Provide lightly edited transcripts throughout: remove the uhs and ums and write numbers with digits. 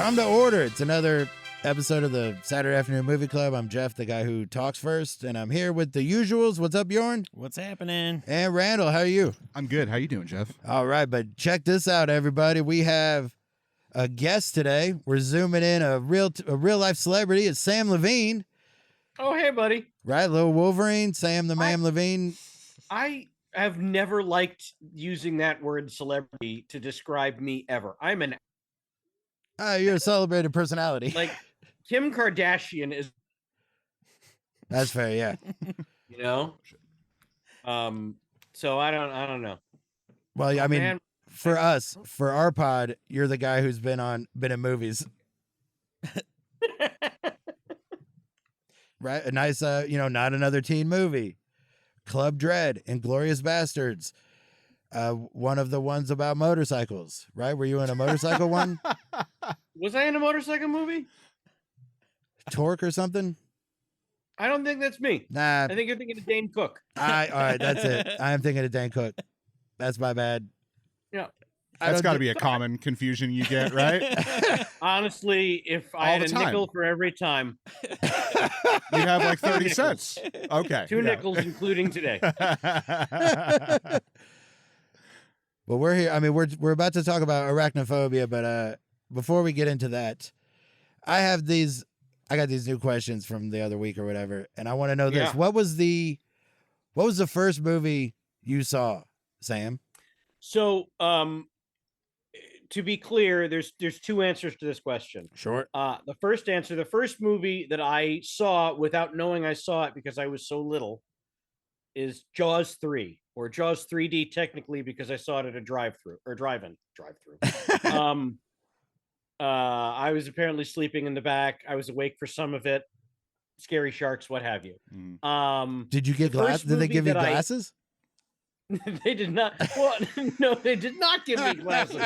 Come to order. It's another episode of the Saturday Afternoon Movie Club. I'm Geoff, the guy who talks first, and I'm here with the usuals. What's up, Bjorn? What's happening? And Randall, how are you? I'm good. How you doing, Geoff? All right, but check this out, everybody. We have a guest today. We're zooming in a real life celebrity. It's Samm Levine. Oh, hey, buddy. Right, Lil Wolverine, Samm the Man Levine. I have never liked using that word celebrity to describe me ever. I'm an You're a celebrated personality. like Kim Kardashian is, That's fair, yeah. you know. So I don't know. Well, I mean, Man. for us, for our pod, you're the guy who's been in movies. Right? A nice, Not Another Teen Movie, Club Dread, Inglourious Bastards, one of the ones about motorcycles, right? Were you in a motorcycle one? Was I in a motorcycle movie? Torque or something? I don't think that's me. Nah. I think you're thinking of Dane Cook. All right, that's it. I am thinking of Dan Cook. That's my bad. Yeah. That's got to be a common confusion you get, right? Honestly, if I All had the a time. nickel for every time, You have like 30 cents. Okay. two yeah. nickels, including today. Well, we're here. I mean, we're about to talk about arachnophobia, but before we get into that, I got these new questions from the other week or whatever, and I want to know this. Yeah. What was the first movie you saw, Sam? So, to be clear, there's two answers to this question. Sure. The first answer, the first movie that I saw without knowing I saw it because I was so little, is Jaws 3, or Jaws 3D technically, because I saw it at a drive-in. I was apparently sleeping in the back. I was awake for some of it. Scary sharks, what have you. Did you get the glasses? first Did they movie give you that I- glasses? They did not. Well, no, they did not give me glasses.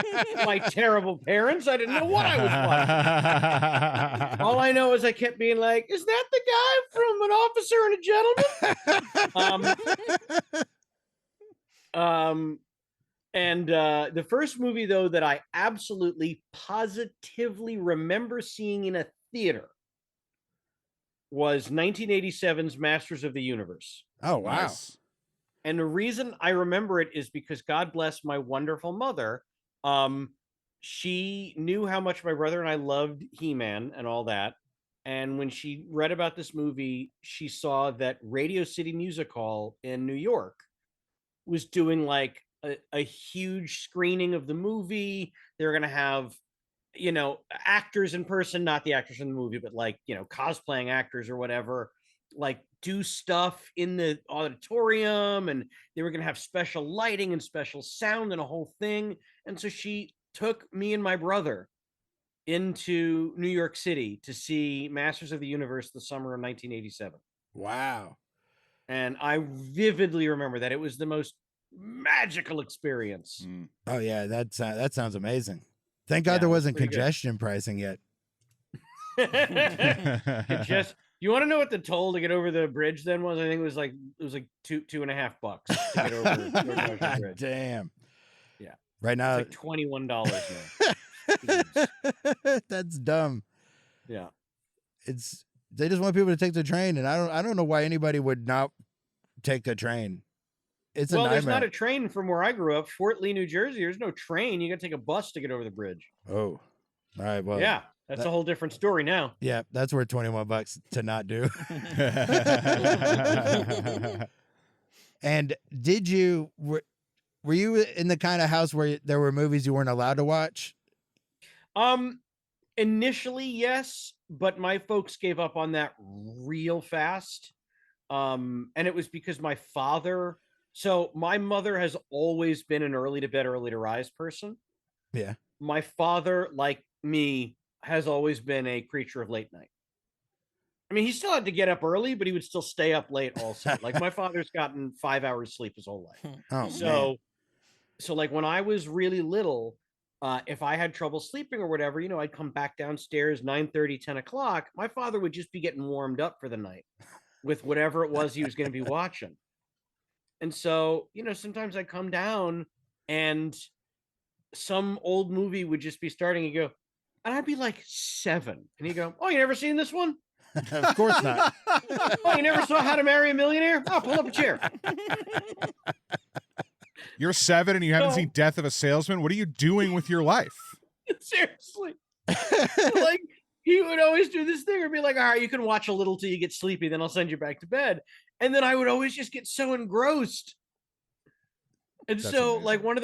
My terrible parents. I didn't know what I was watching. All I know is I kept being like, "Is that the guy from An Officer and a Gentleman?" The first movie, though, that I absolutely positively remember seeing in a theater was 1987's Masters of the Universe. Oh, wow. Nice. And the reason I remember it is because, God bless my wonderful mother, she knew how much my brother and I loved He-Man and all that. And when she read about this movie, she saw that Radio City Music Hall in New York was doing like a huge screening of the movie. They were going to have, actors in person, not the actors in the movie, but like, cosplaying actors or whatever, like do stuff in the auditorium, and they were going to have special lighting and special sound and a whole thing. And so she took me and my brother into New York City to see Masters of the Universe the summer of 1987. Wow. And I vividly remember that it was the most magical experience. Oh yeah, that sounds amazing. Thank God Yeah, there it was wasn't pretty good. congestion pricing yet. You want to know what the toll to get over the bridge then was? I think it was like $2.50 to get over the God bridge. damn. Yeah. Right now, It's like $21 now. Jesus. that's dumb. Yeah. They just want people to take the train, and I don't know why anybody would not take the train. It's a Well, nightmare. there's not a train from where I grew up, Fort Lee, New Jersey. There's no train. You got to take a bus to get over the bridge. Oh, all right. Well, Yeah, that's a whole different story now. yeah, that's worth $21 to not do. And were you in the kind of house where there were movies you weren't allowed to watch? Initially, yes, but my folks gave up on that real fast. And it was because my father. So my mother has always been an early to bed, early to rise person. Yeah. My father, like me, has always been a creature of late night. I mean, he still had to get up early, but he would still stay up late also. Like my father's gotten 5 hours sleep his whole life. Oh, So like when I was really little, if I had trouble sleeping or whatever, I'd come back downstairs 9:30, 10 o'clock. My father would just be getting warmed up for the night with whatever it was he was going to be watching. And so, sometimes I'd come down and some old movie would just be starting and go, And I'd be like 7. And he'd go, "Oh, you never seen this one? Of course not. Oh, you never saw How to Marry a Millionaire? Oh, pull up a chair." You're 7 and you haven't No. seen Death of a Salesman? What are you doing with your life? Seriously. Like, he would always do this thing or be like, "All right, you can watch a little till you get sleepy, then I'll send you back to bed." And then I would always just get so engrossed. And That's so, amazing. like, one of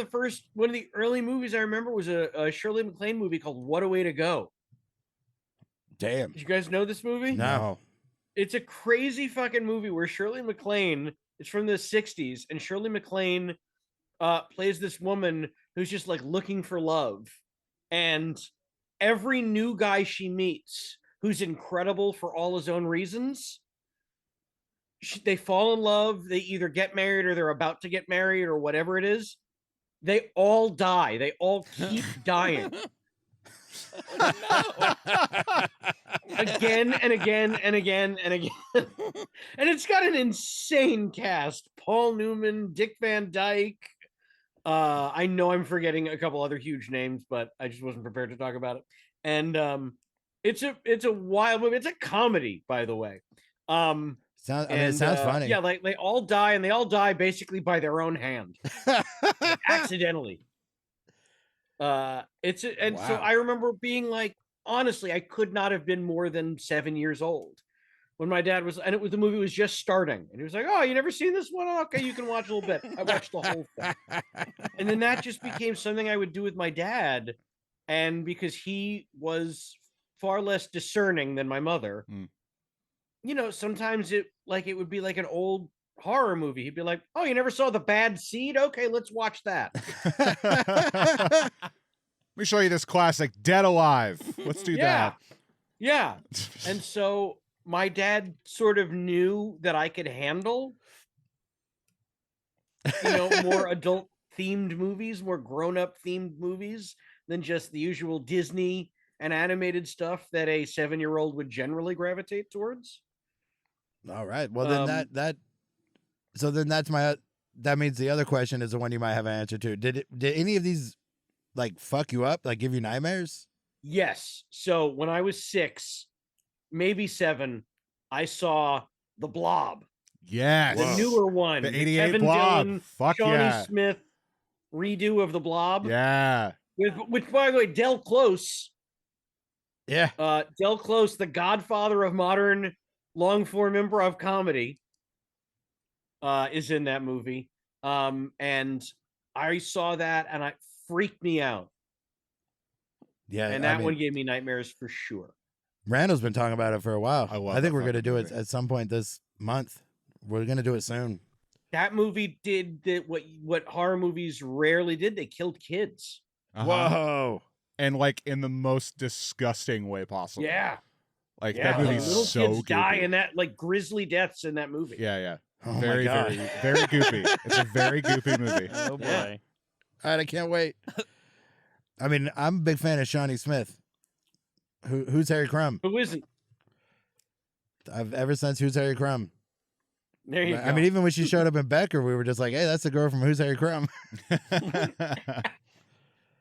the early movies I remember was a Shirley MacLaine movie called What a Way to Go. Damn. Did you guys know this movie? No. It's a crazy fucking movie where Shirley MacLaine, it's from the 60s, and Shirley MacLaine plays this woman who's just like looking for love. And every new guy she meets who's incredible for all his own reasons, they fall in love, they either get married or they're about to get married or whatever it is. They all die. They all keep dying. Again and again and again and again. And it's got an insane cast. Paul Newman, Dick Van Dyke. I know I'm forgetting a couple other huge names, but I just wasn't prepared to talk about it. And it's a wild movie. It's a comedy, by the way. It sounds funny. Yeah, like they all die, and they all die basically by their own hand. Accidentally. So I remember being like, honestly, I could not have been more than 7 years old when my dad was, and the movie was just starting, and he was like, "Oh, you never seen this one? Oh, okay, you can watch a little bit." I watched the whole thing, and then that just became something I would do with my dad, and because he was far less discerning than my mother, you know, sometimes it would be like an old horror movie. He'd be like, "Oh, you never saw The Bad Seed? Okay, let's watch that." Let me show you this classic, Dead Alive. Let's do that. Yeah. And so my dad sort of knew that I could handle, more adult themed movies, more grown up themed movies than just the usual Disney and animated stuff that a 7-year-old would generally gravitate towards. All right. Well, then that means the other question is the one you might have an answer to. Did any of these like fuck you up, like give you nightmares? Yes. So when I was 6, maybe 7, I saw The Blob. Yes. The newer one. The 88 Kevin Blob. Dillon, Fuck Shawnee yeah. Smith redo of The Blob. Yeah. Which, by the way, Del Close. Yeah. Del Close, the godfather of modern long-form improv comedy, is in that movie. And I saw that, and it freaked me out. Yeah. And that one gave me nightmares for sure. Randall's been talking about it for a while. I think we're going to do it at some point this month. We're going to do it soon. That movie did what horror movies rarely did. They killed kids. Whoa. And like in the most disgusting way possible. Yeah. Like that movie's little so kids goopy. die in that, like grisly deaths in that movie. Yeah. Oh Very, my God. very, very goopy. It's a very goopy movie. Oh boy. Yeah. All right, I can't wait. I mean, I'm a big fan of Shawnee Smith. Who's Harry Crumb? Who isn't? Ever since Who's Harry Crumb. There you go. I mean, even when she showed up in Becker, we were just like, "Hey, that's the girl from Who's Harry Crumb."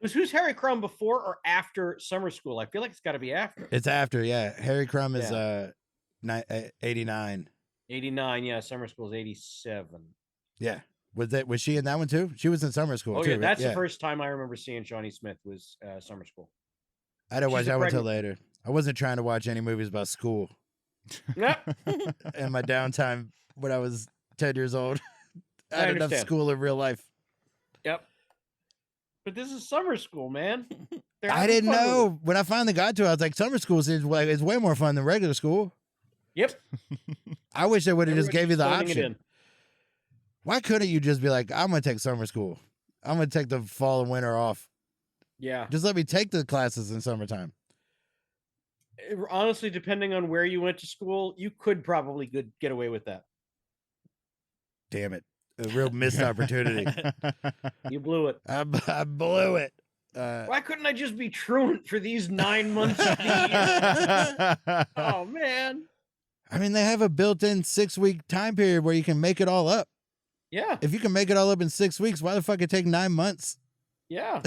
Was Who's Harry Crumb before or after Summer School? I feel like it's got to be after. It's after, yeah. Harry Crumb is 89. 89, yeah. Summer School is 87. Yeah. Was she in that one too? She was in Summer School Oh too. yeah, right? that's the first time I remember seeing Shawnee Smith was Summer School. I didn't watch she's a that one till pregnant- later. I wasn't trying to watch any movies about school Yeah, in my downtime when I was 10 years old. I I had enough understand. school in real life. yep. But this is Summer School, man. They're I having didn't fun with it. know. When I finally got to it, I was like, summer school seems like it's way more fun than regular school. Yep. I wish they would have just Everybody's gave you the phoning it option. in. Why couldn't you just be like, I'm going to take summer school. I'm going to take the fall and winter off. Yeah. Just let me take the classes in summertime. Honestly, depending on where you went to school, you could probably get away with that. Damn it. A real missed opportunity. You blew it. I blew it. Why couldn't I just be truant for these 9 months of the year? Oh man. I mean, they have a built-in 6-week time period where you can make it all up. Yeah. If you can make it all up in 6 weeks, why the fuck it take 9 months? Yeah.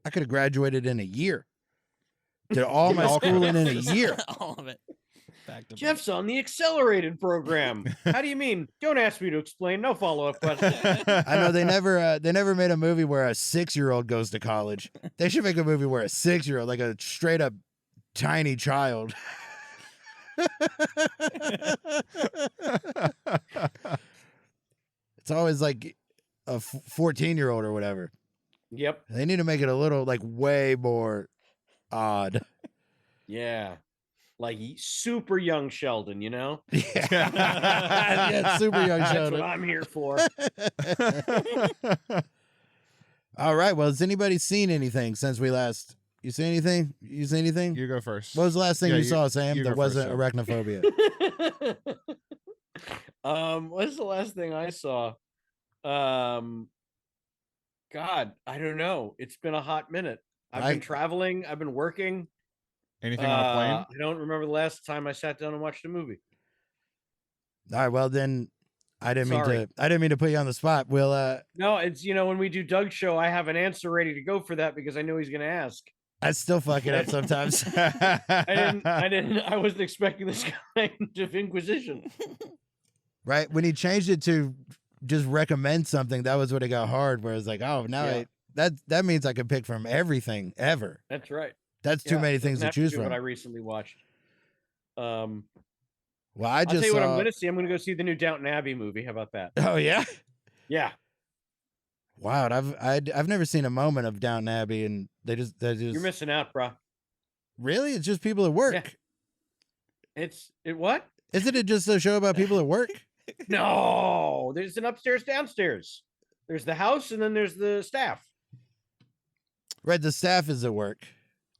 I could have graduated in a year. Did all my All schooling in a year. All of it. Back to Jeff's on the accelerated program. How do you mean? Don't ask me to explain. No follow-up question. I know they never made a movie where a 6-year-old goes to college. They should make a movie where a 6-year-old, like a straight up tiny child. It's always like a 14-year-old or whatever. Yep. They need to make it a little like way more odd. Yeah. Like super young Sheldon, you know? Yeah, super young That's Sheldon. what I'm here for. All right. Well, has anybody seen anything since we last? You see anything? You see anything? You go first. What was the last thing Yeah, you you- saw, Sam? you That go wasn't first, arachnophobia. What's the last thing I saw? God, I don't know. It's been a hot minute. I've been traveling. I've been working. Anything on a plane? I don't remember the last time I sat down and watched a movie. All right. Well, then I didn't Sorry. mean to put you on the spot. We'll No, it's when we do Doug's show, I have an answer ready to go for that because I know he's going to ask. I still fuck it up sometimes. I wasn't expecting this kind of inquisition. Right? When he changed it to just recommend something, that was when it got hard. Where it's like, oh, now Yeah. that means I can pick from everything ever. That's right. That's too many things to choose from. What I recently watched. Well, I'll just tell you what I'm saw- going to see. I'm going to go see the new Downton Abbey movie. How about that? Oh yeah. Yeah. Wow, I've never seen a moment of Downton Abbey, and they just You're missing out, bro. really, it's just people at work. Yeah. It what? Isn't it just a show about people at work? No, there's an upstairs, downstairs. There's the house, and then there's the staff. Right, the staff is at work.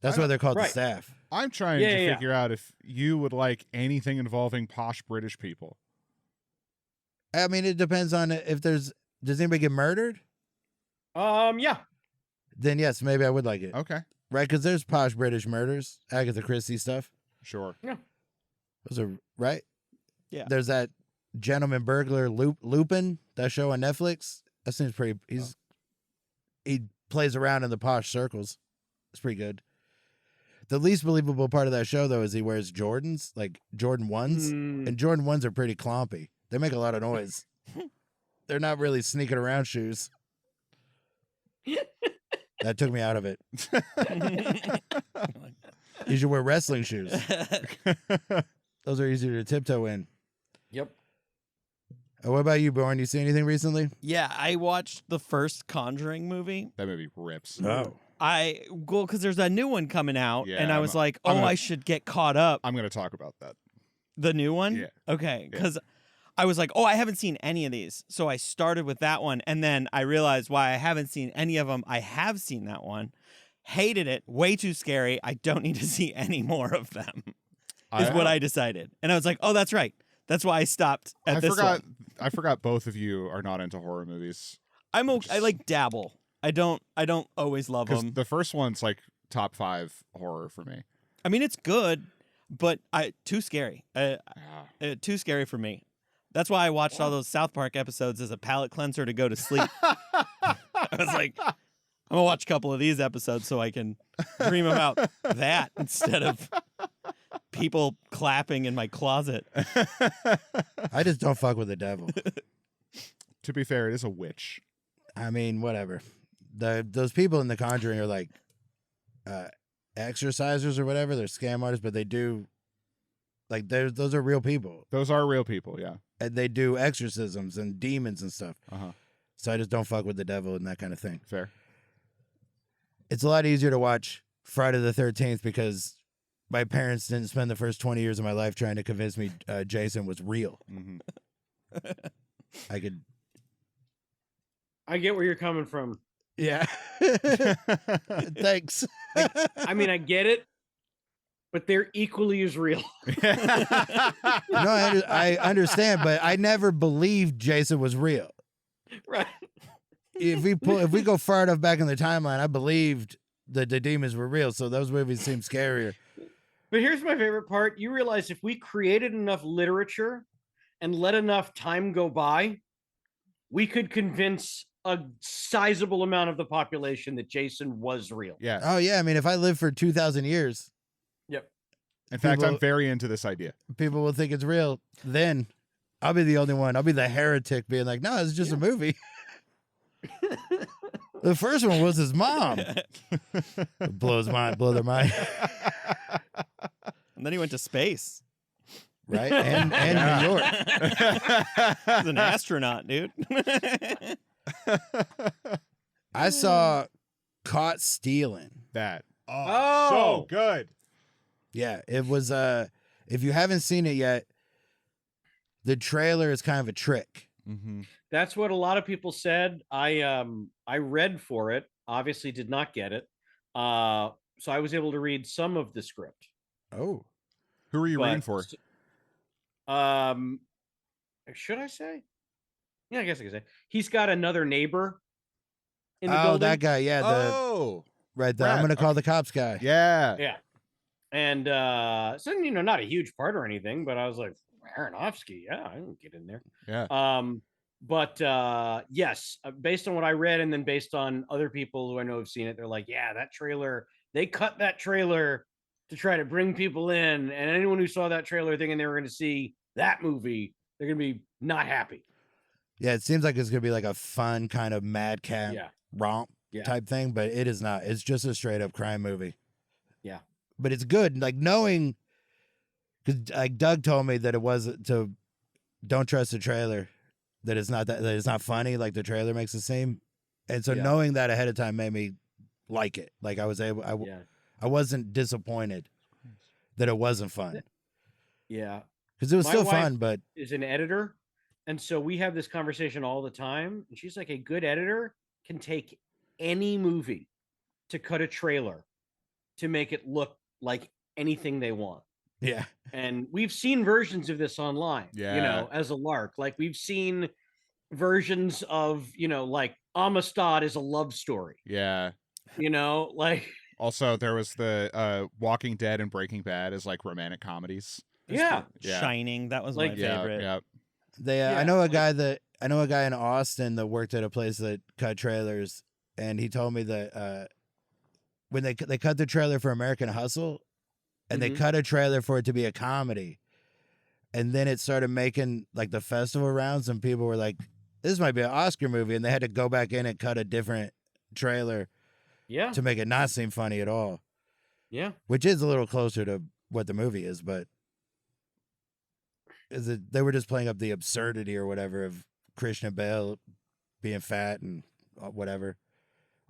That's why they're called the right. staff. I'm trying Yeah, to yeah, figure out if you would like anything involving posh British people. I mean, it depends on if does anybody get murdered? Yeah. Then yes, maybe I would like it. Okay, Right, because there's posh British murders, Agatha Christie stuff. sure. Those are right. Yeah. There's that gentleman burglar Lupin, that show on Netflix. That seems pretty. He plays around in the posh circles. It's pretty good. The least believable part of that show, though, is he wears Jordans, like Jordan 1s. Mm, And Jordan 1s are pretty clompy. They make a lot of noise. They're not really sneaking around shoes. That took me out of it. You should wear wrestling shoes. Those are easier to tiptoe in. yep. What about you, Bjorn? You see anything recently? Yeah, I watched the first Conjuring movie. That movie rips. Because there's a new one coming out, Yeah, and I was like, I'm gonna- I should get caught up. I'm going to talk about that. The new one? Yeah. Okay, Yeah. because I was like, I haven't seen any of these. So I started with that one, and then I realized why I haven't seen any of them. I have seen that one. Hated it. Way too scary. I don't need to see any more of them, is what I decided. And I was like, that's right. That's why I stopped at this one. I forgot both of you are not into horror movies. I like dabble. I don't always love Because them. the first one's like top 5 horror for me. I mean, it's good, but too scary. Ah. Too scary for me. That's why I watched all those South Park episodes as a palate cleanser to go to sleep. I was like, I'm gonna watch a couple of these episodes so I can dream about that instead of people clapping in my closet. I just don't fuck with the devil. To be fair, it is a witch. I mean, whatever. Those people in The Conjuring are like exorcisers or whatever. They're scam artists, but they do like those are real people, Those are real people, yeah. and they do exorcisms and demons and stuff. Uh-huh. So I just don't fuck with the devil and that kind of thing. Fair. It's a lot easier to watch Friday the 13th because my parents didn't spend the first 20 years of my life trying to convince me Jason was real. Hmm. I could. I get where you're coming from. Yeah. Thanks. I mean, I get it, but they're equally as real. No, I understand, but I never believed Jason was real. Right. If we go far enough back in the timeline, I believed that the demons were real, so those movies seem scarier. But here's my favorite part. You realize if we created enough literature and let enough time go by, we could convince a sizable amount of the population that Jason was real. Yeah. Oh yeah, I mean, if I lived for 2,000 years, In fact, People- I'm very into this idea. People will think it's real. Then I'll be the only one. I'll be the heretic being like, no, it's just a movie. The first one was his mom. It blow their mind. And then he went to space. Right? And New York. He's an astronaut, dude. I saw Caught Stealing. That. Oh. So good. Yeah, it was if you haven't seen it yet, the trailer is kind of a trick. Mm-hmm. That's what a lot of people said. I read for it, obviously did not get it. So I was able to read some of the script. Oh. Who are you But, reading for? Should I say? Yeah, I guess I can say. He's got another neighbor in the Oh, building. that guy, yeah, Oh. right there. I'm Brad, gonna call the cops guy. Yeah. Yeah. And so not a huge part or anything, but I was like, Aronofsky, yeah, I can get in there. Yeah. But yes, based on what I read, and then based on other people who I know have seen it, they're like, yeah, that trailer, they cut that trailer to try to bring people in, and anyone who saw that trailer thinking they were going to see that movie, they're going to be not happy. Yeah, it seems like it's gonna be like a fun kind of madcap Yeah. romp Yeah. type thing, but it is not. It's just a straight up crime movie. Yeah. But it's good. Like knowing, because like Doug told me that it wasn't to don't trust the trailer, that it's not that it's not funny like the trailer makes it seem, and so Yeah. knowing that ahead of time made me like it. Like I was able, Yeah. I wasn't disappointed that it wasn't fun Yeah. because it was My still wife- fun, but Is an editor. And so we have this conversation all the time. And she's like, a good editor can take any movie to cut a trailer to make it look like anything they want. yeah, And we've seen versions of this online, Yeah. as a lark. Like we've seen versions of, like Amistad is a love story, Yeah. like, Also, there was the Walking Dead and Breaking Bad as like romantic comedies. yeah. Yeah. Shining. That was my Like- favorite. Yeah. they. Yeah, I know a like- guy in Austin that worked at a place that cut trailers, and he told me that when they cut the trailer for American Hustle, and they Mhm. cut a trailer for it to be a comedy, and then it started making like the festival rounds, and people were like, "This might be an Oscar movie," and they had to go back in and cut a different trailer Yeah. to make it not seem funny at all, Yeah. which is a little closer to what the movie is, but they were just playing up the absurdity or whatever of Christian Bale being fat and whatever,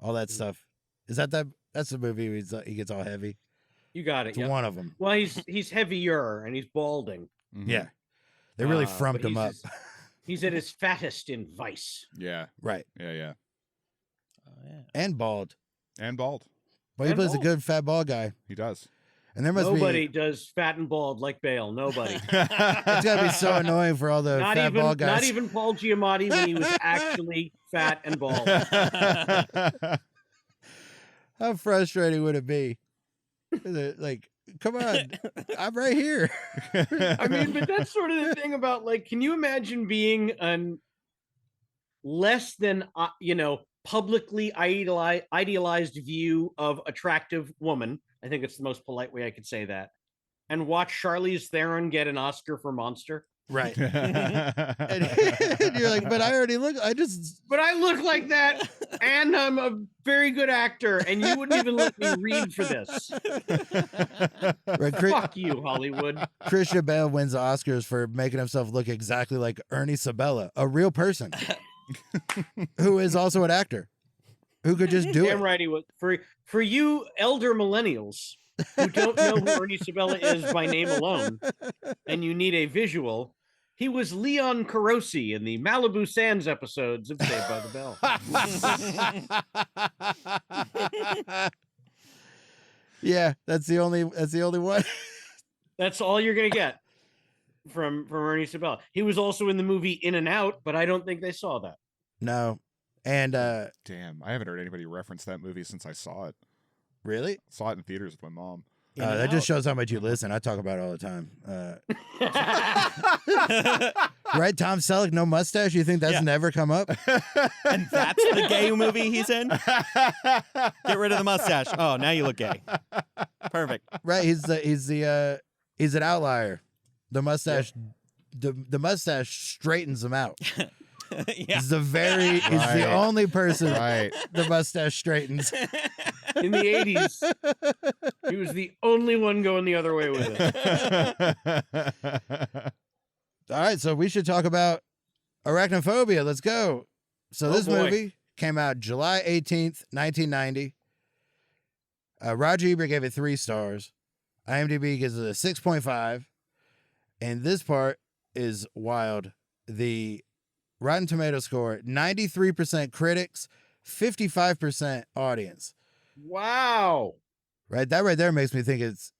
all that stuff. Is that's the movie where he gets all heavy? You got it. It's Yeah. one of them. Well, he's heavier and he's balding. Mhm. Yeah, they really But frumped him up. He's at his fattest in Vice. Yeah. Right, Yeah. Oh, yeah. and bald. And bald. But he And plays a bald. good fat bald guy, He does. and there must Nobody be. does fat and bald like Bale. Nobody. It's gotta be so annoying for all the not fat even bald guys. not even Paul Giamatti when he was actually fat and bald. How frustrating would it be? Is it like, come on, I'm right here. I mean, but that's sort of the thing about, like, can you imagine being an less than publicly idealized view of attractive woman? I think it's the most polite way I could say that. And watch Charlize Theron get an Oscar for Monster. Right. And you're like, but I already look. But I look like that, and I'm a very good actor, and you wouldn't even let me read for this. Right, Fuck you, Hollywood. Christian Bale wins the Oscars for making himself look exactly like Ernie Sabella, a real person who is also an actor who could just do Damn it. right he was. For you elder millennials who don't know who Ernie Sabella is by name alone, and you need a visual, he was Leon Carosi in the Malibu Sands episodes of Saved by the Bell. Yeah, that's the only one. That's all you're gonna get from Ernie Sabella. He was also in the movie In and Out, but I don't think they saw that. No, and Damn, I haven't heard anybody reference that movie since I saw it. really, Saw it in theaters with my mom. In and that just Out. shows how much you listen. I talk about it all the time. Right, Tom Selleck, no mustache. You think that's Yeah. never come up? And that's the gay movie he's in? Get rid of the mustache. Oh, now you look gay. Perfect. Right, he's the He's an outlier. The mustache, the mustache straightens him out. Yeah. He's he's the Right. only person Right. the mustache straightens. In the 80s, he was the only one going the other way with it. All right, so we should talk about Arachnophobia. Let's go. So Oh, this boy. movie came out July 18th, 1990. Roger Ebert gave it 3 stars. IMDb gives it a 6.5. And this part is wild. The Rotten Tomato score, 93% critics, 55% audience. Wow. Right? That right there makes me think is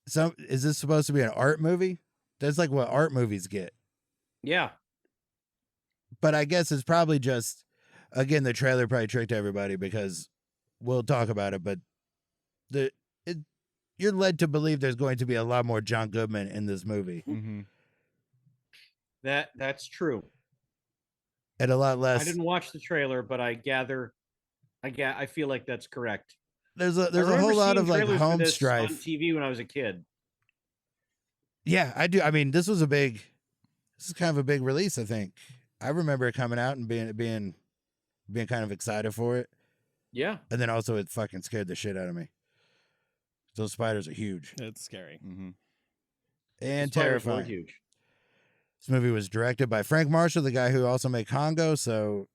this supposed to be an art movie? That's like what art movies get. Yeah. But I guess it's probably just, again, the trailer probably tricked everybody because we'll talk about it, but you're led to believe there's going to be a lot more John Goodman in this movie. Mm-hmm. That's true. And a lot less. I didn't watch the trailer, but I feel like that's correct. There's a I remember whole lot seeing of like trailers for home this strife. on TV when I was a kid. Yeah, I do. I mean, this is kind of a big release, I think. I remember it coming out and being kind of excited for it. Yeah. And then also it fucking scared the shit out of me. Those spiders are huge It's scary. Mm-hmm. and Spiders were terrifying. huge. This movie was directed by Frank Marshall, the guy who also made Congo, so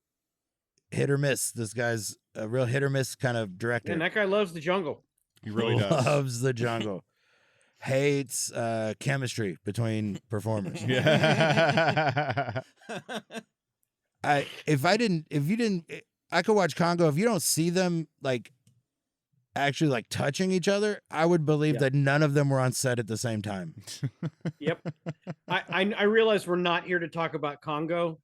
hit or miss. This guy's a real hit or miss kind of director. And that guy loves the jungle. He really does. Loves the jungle. Hates chemistry between performers. Yeah. I could watch Congo. If you don't see them like actually like touching each other, I would believe Yeah. that none of them were on set at the same time. Yep. I realize we're not here to talk about Congo,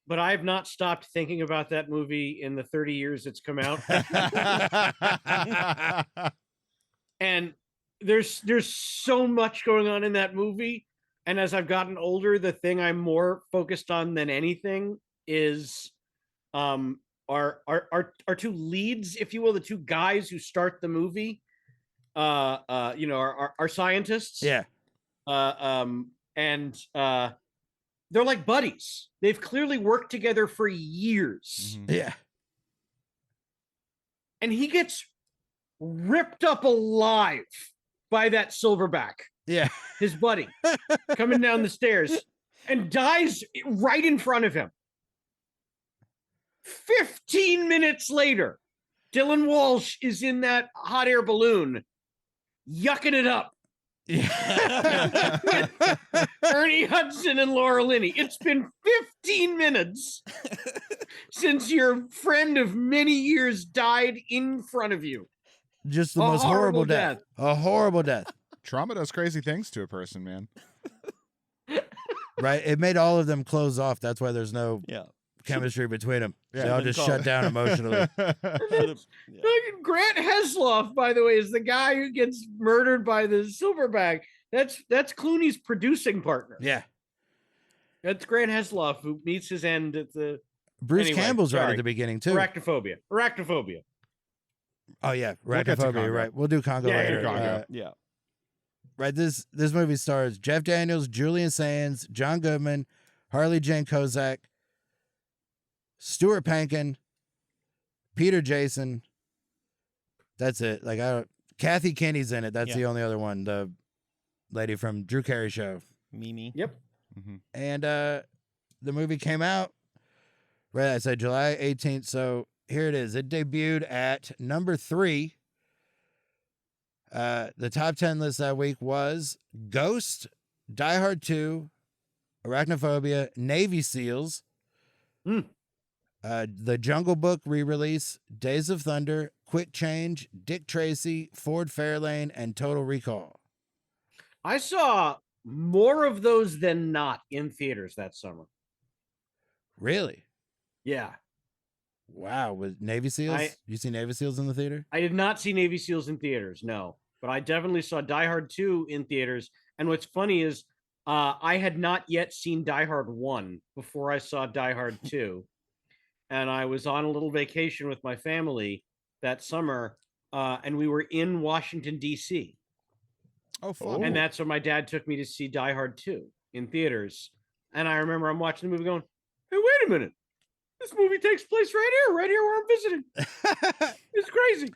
but I have not stopped thinking about that movie in the 30 years it's come out. And there's so much going on in that movie. And as I've gotten older, the thing I'm more focused on than anything is our two leads, if you will, the two guys who start the movie. Our scientists. Yeah. And they're like buddies. They've clearly worked together for years. Mhm. Yeah. And he gets ripped up alive by that silverback, Yeah. his buddy, coming down the stairs, and dies right in front of him. 15 minutes later, Dylan Walsh is in that hot air balloon, yucking it up. Yeah. Ernie Hudson and Laura Linney. It's been 15 minutes since your friend of many years died in front of you. Just the A most horrible death. A horrible death. Trauma does crazy things to a person, man. Right? It made all of them close off. That's why there's no Yeah. chemistry between them. Yeah. They all Been just called- shut down emotionally. Should've- yeah. Fucking Grant Hesloff, by the way, is the guy who gets murdered by the silverback. That's Clooney's producing partner. Yeah. That's Grant Hesloff, who meets his end at the Bruce Anyway, Campbell's right sorry. at the beginning too. Arachnophobia. Oh yeah, We'll get to Arachnophobia. Congo. Right, we'll do Congo Yeah, later. Congo. Yeah. Right, this movie stars Jeff Daniels, Julian Sands, John Goodman, Harley Jane Kozak, Stuart Pankin, Peter Jason. That's it. Like Kathy Kinney's in it. That's Yeah. the only other one. The lady from Drew Carey Show. Mimi. Yep. Mhm. And the movie came out, right, I said July 18th. So here it is. It debuted at number 3. The top 10 list that week was Ghost, Die Hard 2, Arachnophobia, Navy SEALs, Mm. The Jungle Book re-release, Days of Thunder, Quick Change, Dick Tracy, Ford Fairlane, and Total Recall. I saw more of those than not in theaters that summer. Really? Yeah. Wow. With Navy SEAls? You see Navy SEAls in the theater? I did not see Navy SEALs in theaters, no. But I definitely saw Die Hard 2 in theaters. And what's funny is I had not yet seen Die Hard 1 before I saw Die Hard 2. And I was on a little vacation with my family that summer, and we were in Washington, D.C. Oh, fun. And that's when my dad took me to see Die Hard 2 in theaters. And I remember I'm watching the movie going, hey, wait a minute. This movie takes place right here where I'm visiting. It's crazy.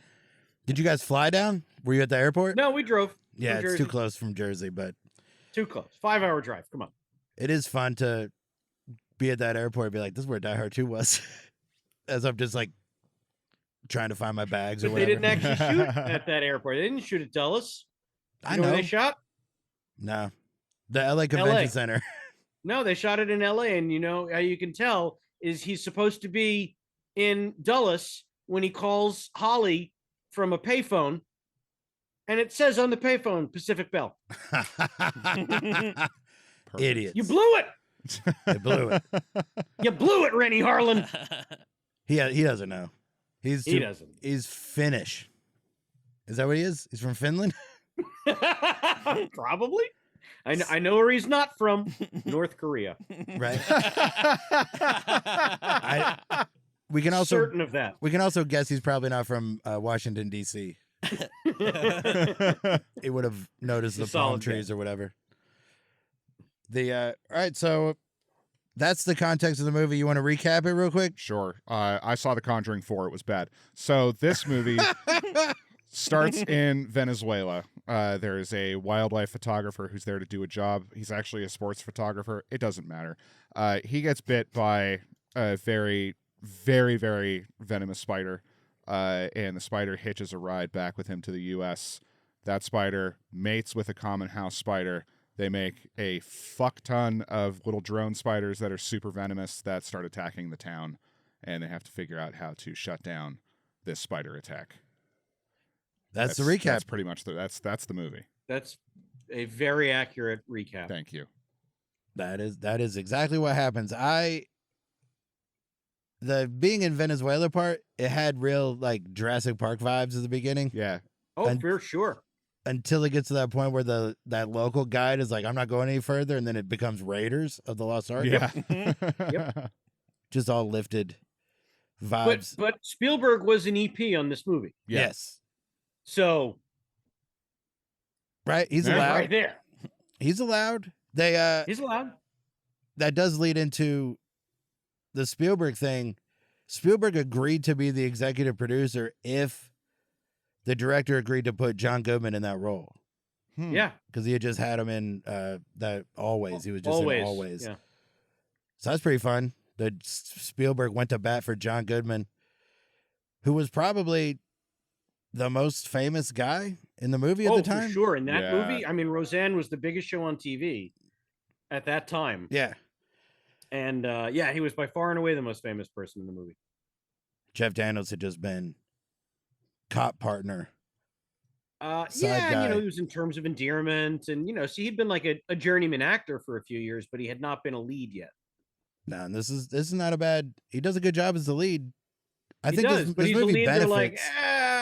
Did you guys fly down? Were you at the airport? No, we drove. Yeah, from it's Jersey. too close from Jersey, but Too close. 5-hour drive. Come on. it is fun to be at that airport and be like, this is where Die Hard 2 was. As I'm just like trying to find my bags or But they whatever. didn't actually shoot at that airport. They didn't shoot at Dulles. I You know know. where they shot? No. The LA Convention Center. No, they shot it in LA. And you know how you can tell is he's supposed to be in Dulles when he calls Holly from a payphone. And it says on the payphone, Pacific Bell. Idiots. You blew it. They blew it. You blew it, Rennie Harlan. He doesn't know. He doesn't. He's Finnish. Is that what he is? He's from Finland? Probably. I know where he's not from. North Korea. Right. We can also Certain of that. we can also guess he's probably not from Washington D.C. He would have noticed the It's a palm solid trees guess. or whatever. All right, so that's the context of the movie. You want to recap it real quick? Sure. I saw The Conjuring 4. It was bad. So this movie starts in Venezuela. There is a wildlife photographer who's there to do a job. He's actually a sports photographer. It doesn't matter. He gets bit by a very, very, very venomous spider, and the spider hitches a ride back with him to the U.S. That spider mates with a common house spider. They make a fuck ton of little drone spiders that are super venomous that start attacking the town, and they have to figure out how to shut down this spider attack. That's the recap. That's pretty much that's the movie. That's a very accurate recap. Thank you. That is exactly what happens. The being in Venezuela part, it had real like Jurassic Park vibes at the beginning. Yeah. Oh, And- for sure. Until it gets to that point where that local guide is like, I'm not going any further, and then it becomes Raiders of the Lost Ark. Yeah. Yep. Just all lifted But vibes. Spielberg was an EP on this movie. Yeah. Yes. So Right? He's Yeah. allowed. right there. He's allowed. They He's allowed. that does lead into the Spielberg thing. Spielberg agreed to be the executive producer if the director agreed to put John Goodman in that role. Yeah. Because he had just had him in that Always. He was just in Always. Yeah. So that's pretty fun. That Spielberg went to bat for John Goodman, who was probably the most famous guy in the movie at the time. For sure. In that Yeah. movie, I mean, Roseanne was the biggest show on TV at that time. Yeah. And yeah, he was by far and away the most famous person in the movie. Jeff Daniels had just been cop partner. Yeah, Side and, guy. he was in Terms of Endearment, and so he'd been like a journeyman actor for a few years, but he had not been a lead yet. No, and this is not a bad. He does a good job as the lead. I He think does, this, but this he's a movie lead. They're benefits.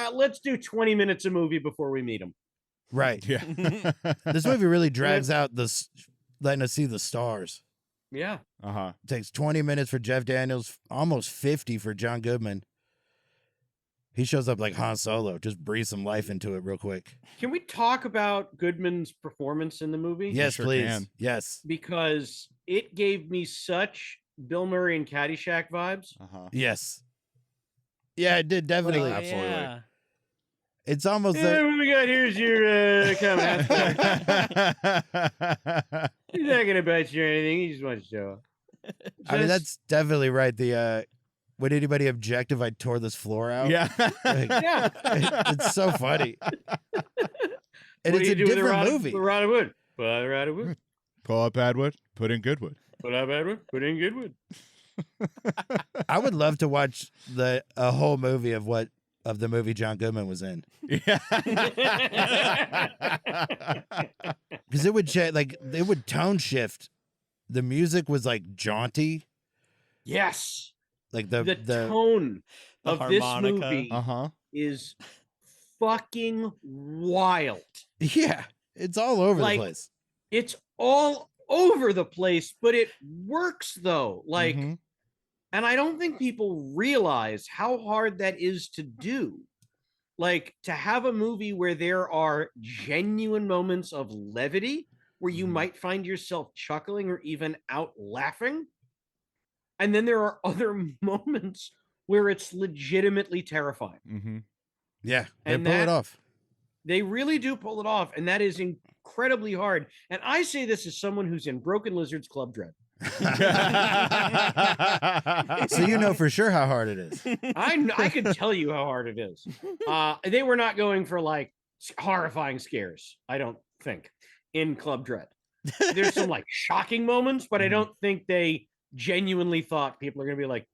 like, let's do 20 minutes of movie before we meet him. Right. Yeah. This movie really drags out letting us see the stars. Yeah. Uh-huh. It takes 20 minutes for Jeff Daniels, almost 50 for John Goodman. He shows up like Han Solo, just breathe some life into it real quick. Can we talk about Goodman's performance in the movie? Yes, sure please. can. Yes. Because it gave me such Bill Murray and Caddyshack vibes. Uh-huh. Yes. Yeah, it did definitely. Absolutely. Yeah. It's almost Yeah, what we got here's your comment. He's not gonna bite you or anything. He just wants to show off. I mean, that's definitely right. Would anybody object if I tore this floor out? Yeah. Like, yeah. it's so funny. And What it's do you a do with different movie. The rod of wood. Pull out a rod of wood. Pull out bad wood, put in good wood. Pull out bad wood. Put in good wood. I would love to watch a whole movie of the movie John Goodman was in, Yeah. because it would it would tone shift. The music was like jaunty, Yes. like The the tone The of this harmonica. movie Uh-huh. is fucking wild. yeah, it's all over Like, the place. It's all over the place, but it works though. Like, Mhm. and I don't think people realize how hard that is to do. like to have a movie where there are genuine moments of levity where you might find yourself chuckling or even out laughing. And then there are other moments where it's legitimately terrifying. Mm-hmm. Yeah, they And pull it that- off. They really do pull it off, and that is incredibly hard. And I say this as someone who's in Broken Lizard's Club Dread. So you know for sure how hard it is. I can tell you how hard it is. They were not going for like horrifying scares, I don't think, in Club Dread. There's some like shocking moments, but I don't think they genuinely thought people are going to be like,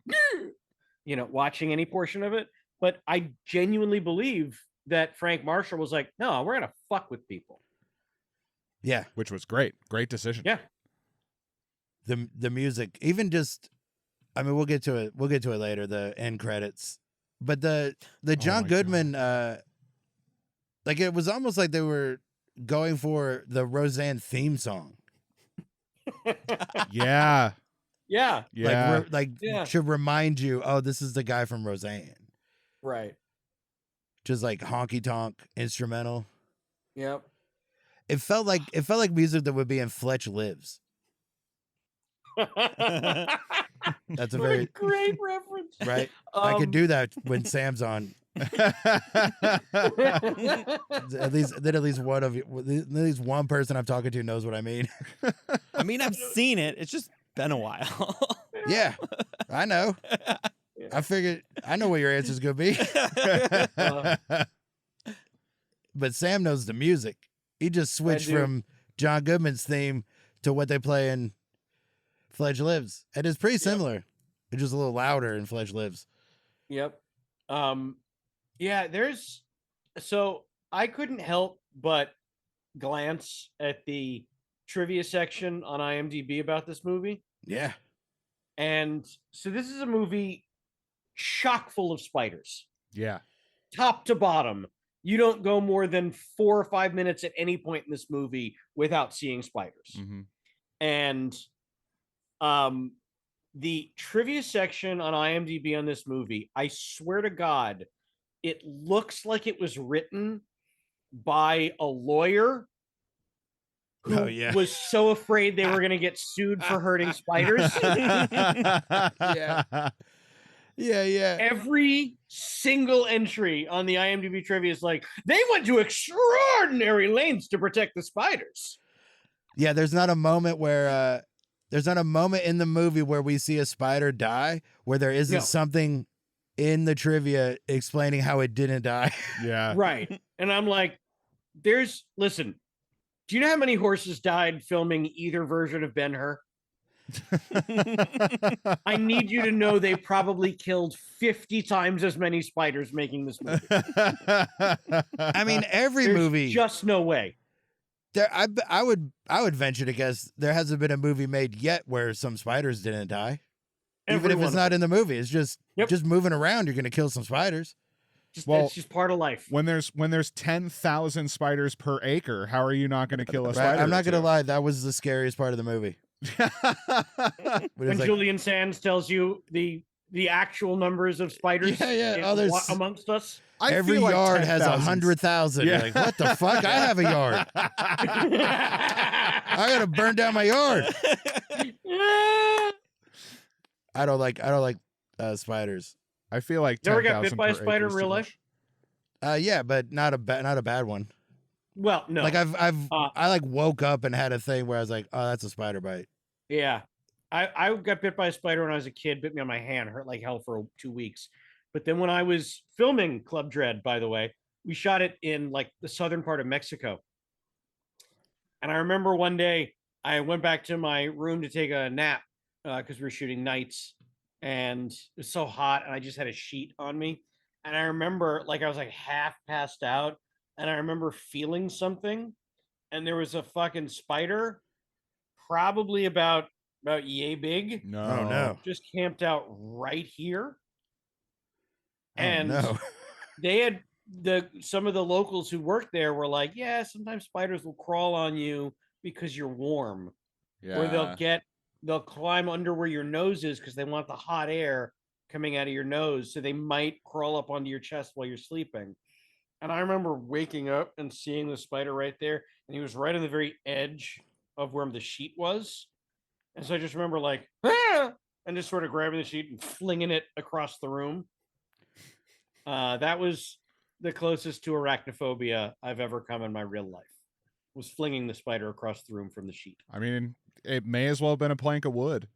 you know, watching any portion of it. But I genuinely believe that Frank Marshall was like, no, we're going to fuck with people. Yeah, Which was great. Great decision. Yeah. the music, even just, I mean, we'll get to it later, the end credits, but the John my Goodman, like it was almost like they were going for the Roseanne theme song. Yeah. Yeah. Yeah. Yeah. To remind you, oh, this is the guy from Roseanne. Right. Just like honky tonk instrumental. Yep. It felt like music that would be in Fletch Lives. That's a What very great reference. right. I could do that when Sam's on. At least one person I'm talking to knows what I mean. I mean, I've seen it. It's just been a while. Yeah, I know. I figured I know what your answer's gonna be. But Sam knows the music. He just switched do. from John Goodman's theme to what they play in Fledge Lives. And it's pretty similar. It's just a little louder in Fledge Lives. Yep. Yeah, so I couldn't help but glance at the trivia section on IMDb about this movie. Yeah. And so this is a movie chock full of spiders, Yeah. top to bottom. You don't go more than 4 or 5 minutes at any point in this movie without seeing spiders. Mm-hmm. And the trivia section on IMDb on this movie, I swear to God, it looks like it was written by a lawyer who was so afraid they were going to get sued for hurting spiders. Yeah. Yeah. Every single entry on the IMDb trivia is like, they went to extraordinary lengths to protect the spiders. Yeah, there's not a moment where there's not a moment in the movie where we see a spider die where there isn't something in the trivia explaining how it didn't die. Yeah. Right. And I'm like, listen, do you know how many horses died filming either version of Ben-Hur? I need you to know they probably killed 50 times as many spiders making this movie. I mean, every There's movie. just no way. I would venture to guess there hasn't been a movie made yet where some spiders didn't die. Even if it's not in the movie, it's just moving around. You're going to kill some spiders. It's just part of life. When there's 10,000 spiders per acre, how are you not going to kill a spider? I'm not going to lie. That was the scariest part of the movie. When Julian Sands tells you the actual numbers of spiders amongst us. Every yard has 100,000. Yeah. You're like, what the fuck? I have a yard. I gotta burn down my yard. I don't like spiders. I feel like you ever got 10,000 bit by a per spider acre in is real too life? much. Yeah, but not a bad one. Well, no. Like I like woke up and had a thing where I was like, oh, that's a spider bite. Yeah. I got bit by a spider when I was a kid, bit me on my hand, hurt like hell for 2 weeks. But then when I was filming Club Dread, by the way, we shot it in like the southern part of Mexico. And I remember one day I went back to my room to take a nap because we were shooting nights and it was so hot and I just had a sheet on me. And I remember like I was like half passed out and I remember feeling something and there was a fucking spider probably about yay big. No. Oh no. Just camped out right here. Oh, And no. they had some of the locals who worked there were like, yeah, sometimes spiders will crawl on you because you're warm. Yeah. Or they'll climb under where your nose is because they want the hot air coming out of your nose. So they might crawl up onto your chest while you're sleeping. And I remember waking up and seeing the spider right there, and he was right on the very edge of where the sheet was. And so I just remember like, ah! And just sort of grabbing the sheet and flinging it across the room. That was the closest to arachnophobia I've ever come in my real life. Was flinging the spider across the room from the sheet. I mean, it may as well have been a plank of wood.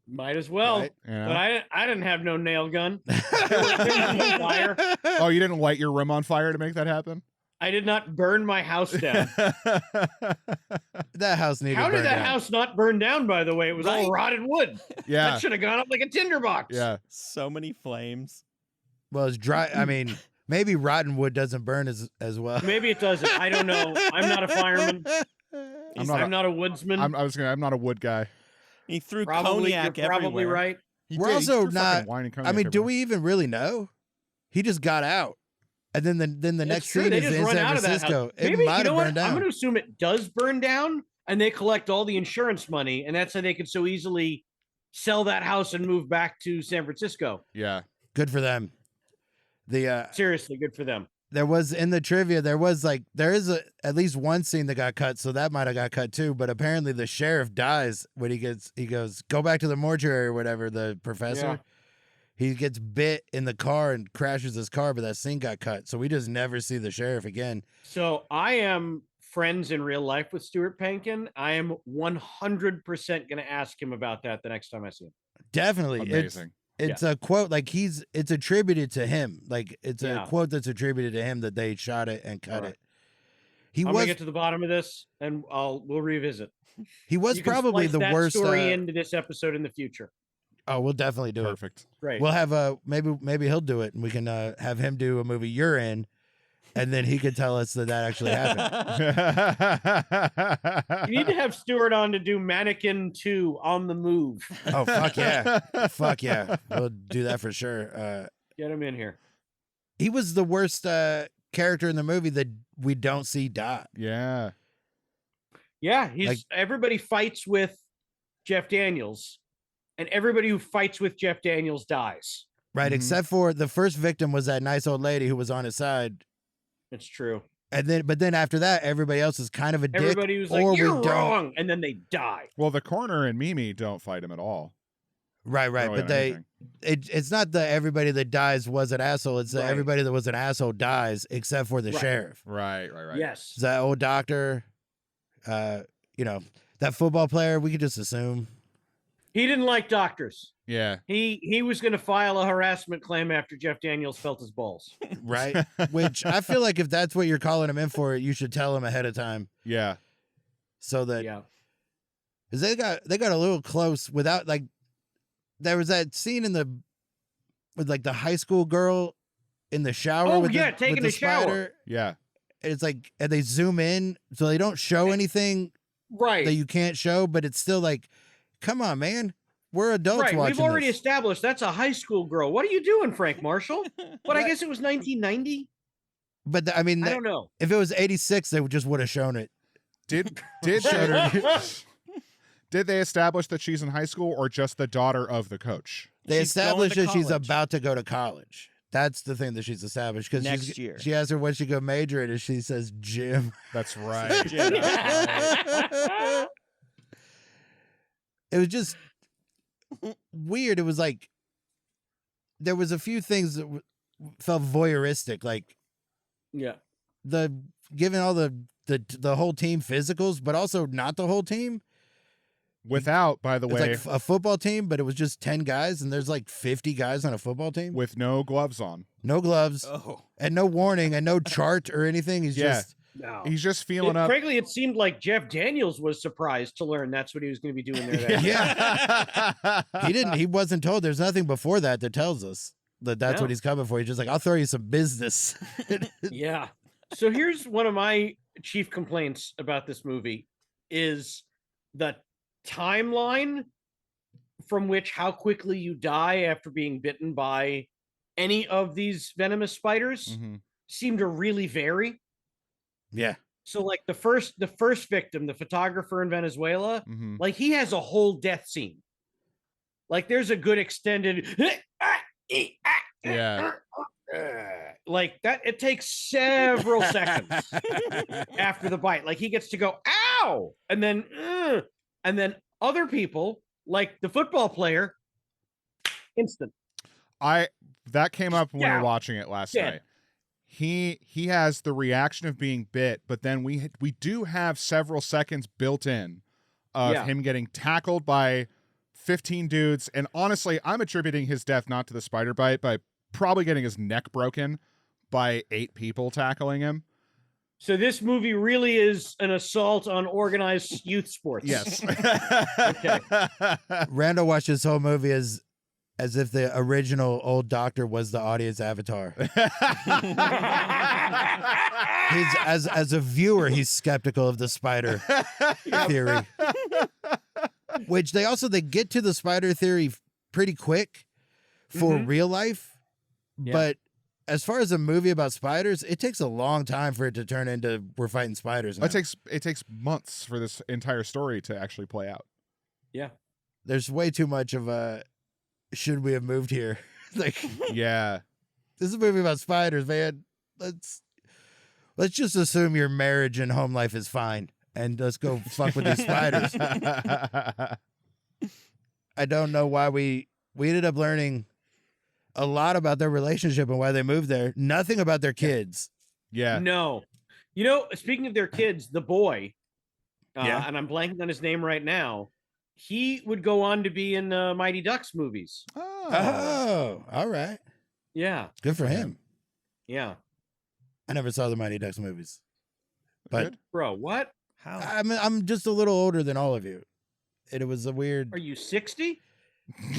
Might as well. Right. You know? But I didn't have no nail gun. There was no fire. Oh, you didn't light your room on fire to make that happen? I did not burn my house down. That house needed. How did burned that down. house not burn down, by the way? It was Right? all rotted wood. Yeah. That should have gone up like a tinderbox. Yeah. So many flames. Well, it's dry. I mean, maybe rotten wood doesn't burn as well. Maybe it doesn't. I don't know. I'm not a fireman. I'm not a woodsman. I'm not a wood guy. He threw Probably, cognac you're probably everywhere. right. We're also threw fucking not- wine and I cognac mean, do everywhere. we even really know? He just got out, and then the It's next true. scene They is just in run San out of that house. Francisco. It Maybe, might you know have what? burned down. I'm going to assume it does burn down, and they collect all the insurance money, and that's how they could so easily sell that house and move back to San Francisco. Yeah. Good for them. Seriously, good for them. There was in the trivia. There is at least one scene that got cut, so that might have got cut too. But apparently, the sheriff dies when he goes go back to the mortuary or whatever. The professor. Yeah. He gets bit in the car and crashes his car, but that scene got cut. So we just never see the sheriff again. So I am friends in real life with Stuart Pankin. I am 100% going to ask him about that the next time I see him. Definitely. Amazing. It's a quote, like it's attributed to him. Like it's Yeah. a quote that's attributed to him that they shot it and cut Alright. it. He I'm going was to get to the bottom of this, and we'll revisit. he was You can probably splice the that worst. story into this episode in the future. Oh, we'll definitely do Perfect. Great. it. We'll have maybe he'll do it, and we can have him do a movie you're in, and then he could tell us that actually happened. You need to have Stuart on to do Mannequin 2 on the move. Oh fuck yeah, fuck yeah, we'll do that for sure. Get him in here. He was the worst character in the movie that we don't see die. Yeah. Yeah, he's Like- everybody fights with Jeff Daniels, and everybody who fights with Jeff Daniels dies. Right, Mhm. except for the first victim was that nice old lady who was on his side. It's true. But then after that, everybody else is kind of a dick. Everybody was or like, we "You're don't- wrong," and then they die. Well, the coroner and Mimi don't fight him at all. Right. Really But on they, anything. it's not that everybody that dies was an asshole. It's that Right. everybody that was an asshole dies except for the Right. sheriff. Right. Yes. It's that old doctor, that football player. We could just assume. He didn't like doctors. Yeah. He was going to file a harassment claim after Jeff Daniels felt his balls. Right. Which I feel like if that's what you're calling him in for, you should tell him ahead of time Yeah. so that Yeah. because they got a little close without like there was that scene with like the high school girl in the shower Oh, with yeah, the, taking with the a shower. spider. Yeah. It's like and they zoom in so they don't show anything Right. that you can't show, but it's still like, come on, man, we're adults Right. watching We've already this. established that's a high school girl. What are you doing, Frank Marshall? But I What? guess it was 1990. But I mean, I don't know. if it was 86, they just would have shown it. Did did they establish that she's in high school or just the daughter of the coach? They She's going established to that she's college. about to go to college. That's the thing that she's established because Next year. she asks her what she go major in, and she says gym. That's right. Jedi. It was just weird. It was like there was a few things that felt voyeuristic, like Yeah. the giving all the whole team physicals, but also not the whole team. Without, by the It's way, like a football team, but it was just 10 guys, and there's like 50 guys on a football team. with no gloves on. No gloves Oh. and no warning and no chart or anything. He's Yeah. just No. He's just feeling up. Frankly, it seemed like Jeff Daniels was surprised to learn that's what he was going to be doing there. That Yeah. He wasn't told. There's nothing before that tells us that that's No. what he's coming for. He's just like, I'll throw you some business. Yeah. So here's one of my chief complaints about this movie is the timeline from which how quickly you die after being bitten by any of these venomous spiders Mhm. seem to really vary. Yeah. So like the first victim, the photographer in Venezuela, Mhm. like he has a whole death scene. Like there's a good extended Yeah. like that. It takes several seconds after the bite. Like he gets to go, ow, and then other people, like the football player, instant. That came up when we were Down. watching it last Dead. night. He has the reaction of being bit, but then we do have several seconds built in of him getting tackled by 15 dudes. And honestly, I'm attributing his death not to the spider bite, but probably getting his neck broken by 8 people tackling him. So this movie really is an assault on organized youth sports. Yes. Okay. Randall watched this whole movie as if the original old doctor was the audience avatar. As a viewer, he's skeptical of the spider theory. Which they get to the spider theory pretty quick for real life. Yeah. But as far as a movie about spiders, it takes a long time for it to turn into we're fighting spiders now. It takes months for this entire story to actually play out. Yeah. There's way too much of a should we have moved here? Like, Yeah. this is a movie about spiders, man. Let's just assume your marriage and home life is fine, and let's go fuck with these spiders. I don't know why we ended up learning a lot about their relationship and why they moved there. Nothing about their kids. Yeah. No. You know, speaking of their kids, the boy, Yeah. and I'm blanking on his name right now, he would go on to be in Mighty Ducks movies. Oh, all right. Yeah. Good for him. Yeah. I never saw the Mighty Ducks movies, but Good. Bro, what? How? I'm just a little older than all of you. It was a weird. Are you 60?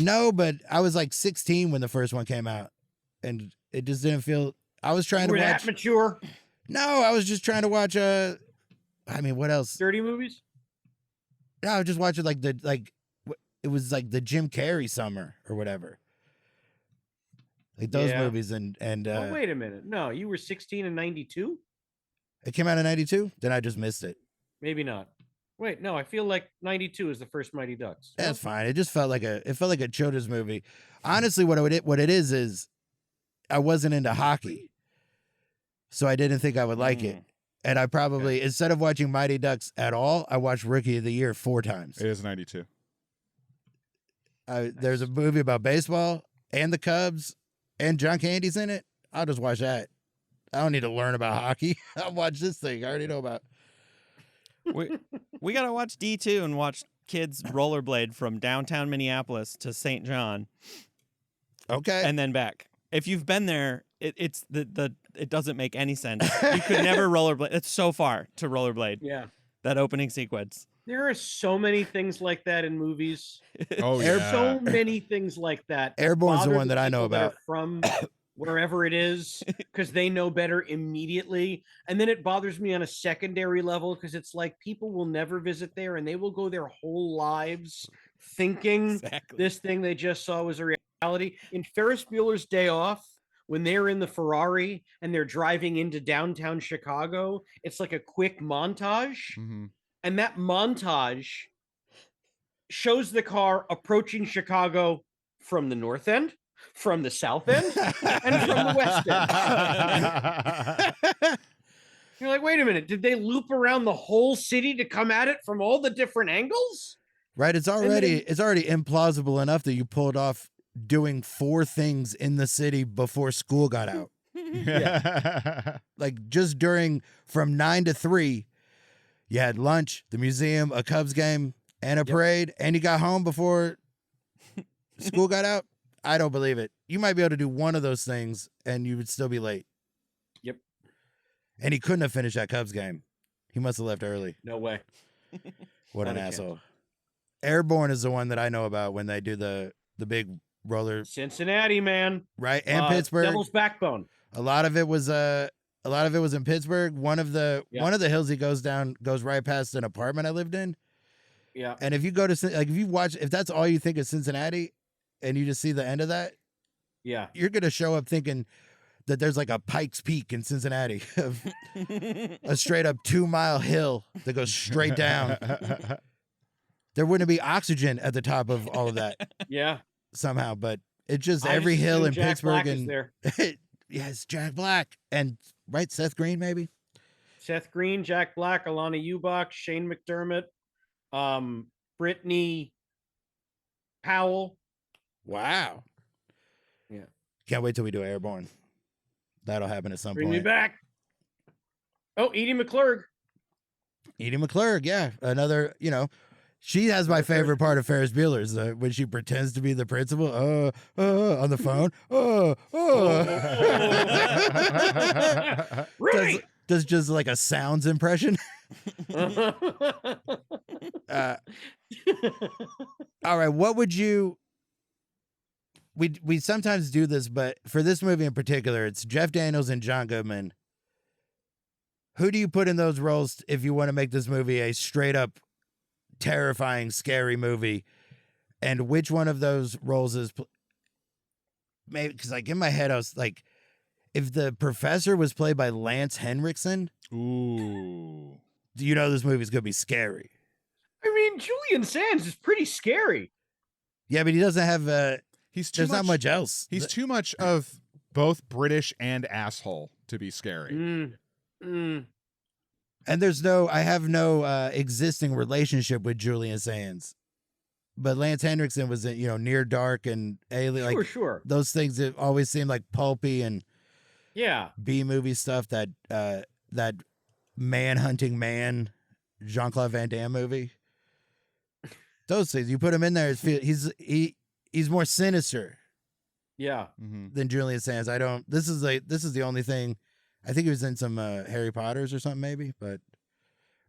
No, but I was like 16 when the first one came out, and it just didn't feel. I was trying You were to that watch. mature? No, I was just trying to watch. I mean, what else? Dirty movies? No, I was just watching it was like the Jim Carrey summer or whatever. Like those Yeah. movies and Oh, wait a minute. No, you were 16 in 92? it came out in 92. Then I just missed it. Maybe not. Wait, no, I feel like 92 is the first Mighty Ducks. That's fine. It just felt like a children's movie. Honestly, what it is I wasn't into hockey, so I didn't think I would like it. And I probably instead of watching Mighty Ducks at all, I watched Rookie of the Year 4 times. It is 92. There's a movie about baseball and the Cubs and John Candy's in it. I'll just watch that. I don't need to learn about hockey. I'll watch this thing. I already know about. We gotta watch D2 and watch kids rollerblade from downtown Minneapolis to St. John Okay. and then back. If you've been there, it doesn't make any sense. You could never rollerblade. It's so far to rollerblade. Yeah. That opening sequence. There are so many things like that in movies. Oh, Air- yeah. So many things like that. Airborne's the Bother one that I know people that are about. From wherever it is, because they know better immediately. And then it bothers me on a secondary level because it's like people will never visit there and they will go their whole lives thinking Exactly. this thing they just saw was a reality. In Ferris Bueller's Day Off, when they're in the Ferrari and they're driving into downtown Chicago, it's like a quick montage. Mhm. And that montage shows the car approaching Chicago from the north end, from the south end, and from the west end. You're like, wait a minute, did they loop around the whole city to come at it from all the different angles? Right. It's already implausible enough that you pulled off doing 4 things in the city before school got out. Like just from 9 to 3, you had lunch, the museum, a Cubs game, and a parade, and you got home before school got out. I don't believe it. You might be able to do one of those things and you would still be late. Yep. And he couldn't have finished that Cubs game. He must have left early. No way. What Not an a chance. asshole. Airborne is the one that I know about when they do the big roller, Cincinnati, man. right? And Pittsburgh. Devil's Backbone. A lot of it was in Pittsburgh. One of the hills he goes down goes right past an apartment I lived in. Yeah. And if you go to if that's all you think is Cincinnati and you just see the end of that, Yeah. you're going to show up thinking that there's like a Pikes Peak in Cincinnati, a straight up 2-mile hill that goes straight down. There wouldn't be oxygen at the top of all of that Yeah. somehow, but it just I every just hill assume in Jack Pittsburgh Black is and there. Yes, Jack Black and right Seth Green maybe. Seth Green, Jack Black, Alana Eubach, Shane McDermott, Brittany Powell. Wow. Yeah. Can't wait till we do Airborne. That'll happen at some Bring me point. back. Oh, Edie McClurg. Edie McClurg, yeah, another. She has my favorite part of Ferris Bueller's when she pretends to be the principal. On the phone. Rudy. Does just like a sounds impression. All right, what would you? We sometimes do this, but for this movie in particular, it's Jeff Daniels and John Goodman. Who do you put in those roles if you want to make this movie a straight up terrifying, scary movie? And which one of those roles is maybe? Because like in my head, I was like, if the professor was played by Lance Henriksen, Ooh. do you know this movie's gonna be scary? I mean, Julian Sands is pretty scary. Yeah, but he doesn't have. He's too There's not much else. He's too much of both British and asshole to be scary. And I have no existing relationship with Julian Sands, but Lance Henriksen was, near dark and alien. Sure. Those things that always seem like pulpy and B movie stuff. That man hunting man, Jean-Claude Van Damme movie. Those things you put him in there, he's more sinister. Yeah. Than Julian Sands. This is the only thing. I think he was in some Harry Potters or something, maybe, or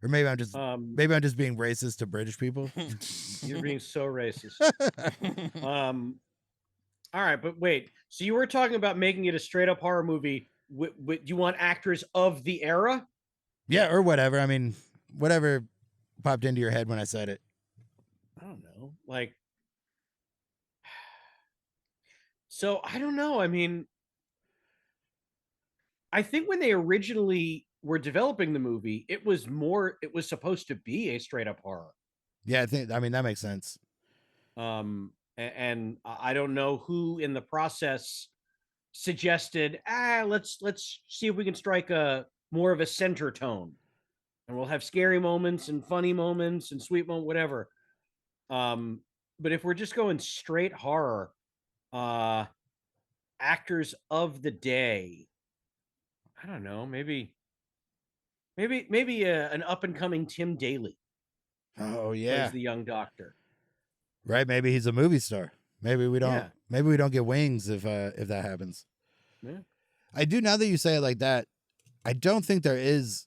maybe I'm just being racist to British people. You're being so racist. All right, but wait. So you were talking about making it a straight up horror movie. Do you want actors of the era? Yeah, or whatever. I mean, whatever popped into your head when I said it. I don't know. So I don't know. I mean, I think when they originally were developing the movie, it was supposed to be a straight up horror. Yeah, that makes sense. And I don't know who in the process suggested, let's see if we can strike a more of a center tone, and we'll have scary moments and funny moments and sweet moments, whatever. But if we're just going straight horror, actors of the day, I don't know, maybe an up and coming Tim Daly. Oh yeah, plays the young doctor. Right, maybe he's a movie star. Maybe we don't. Yeah. Maybe we don't get wings if that happens. Yeah. I do, now that you say it like that. I don't think there is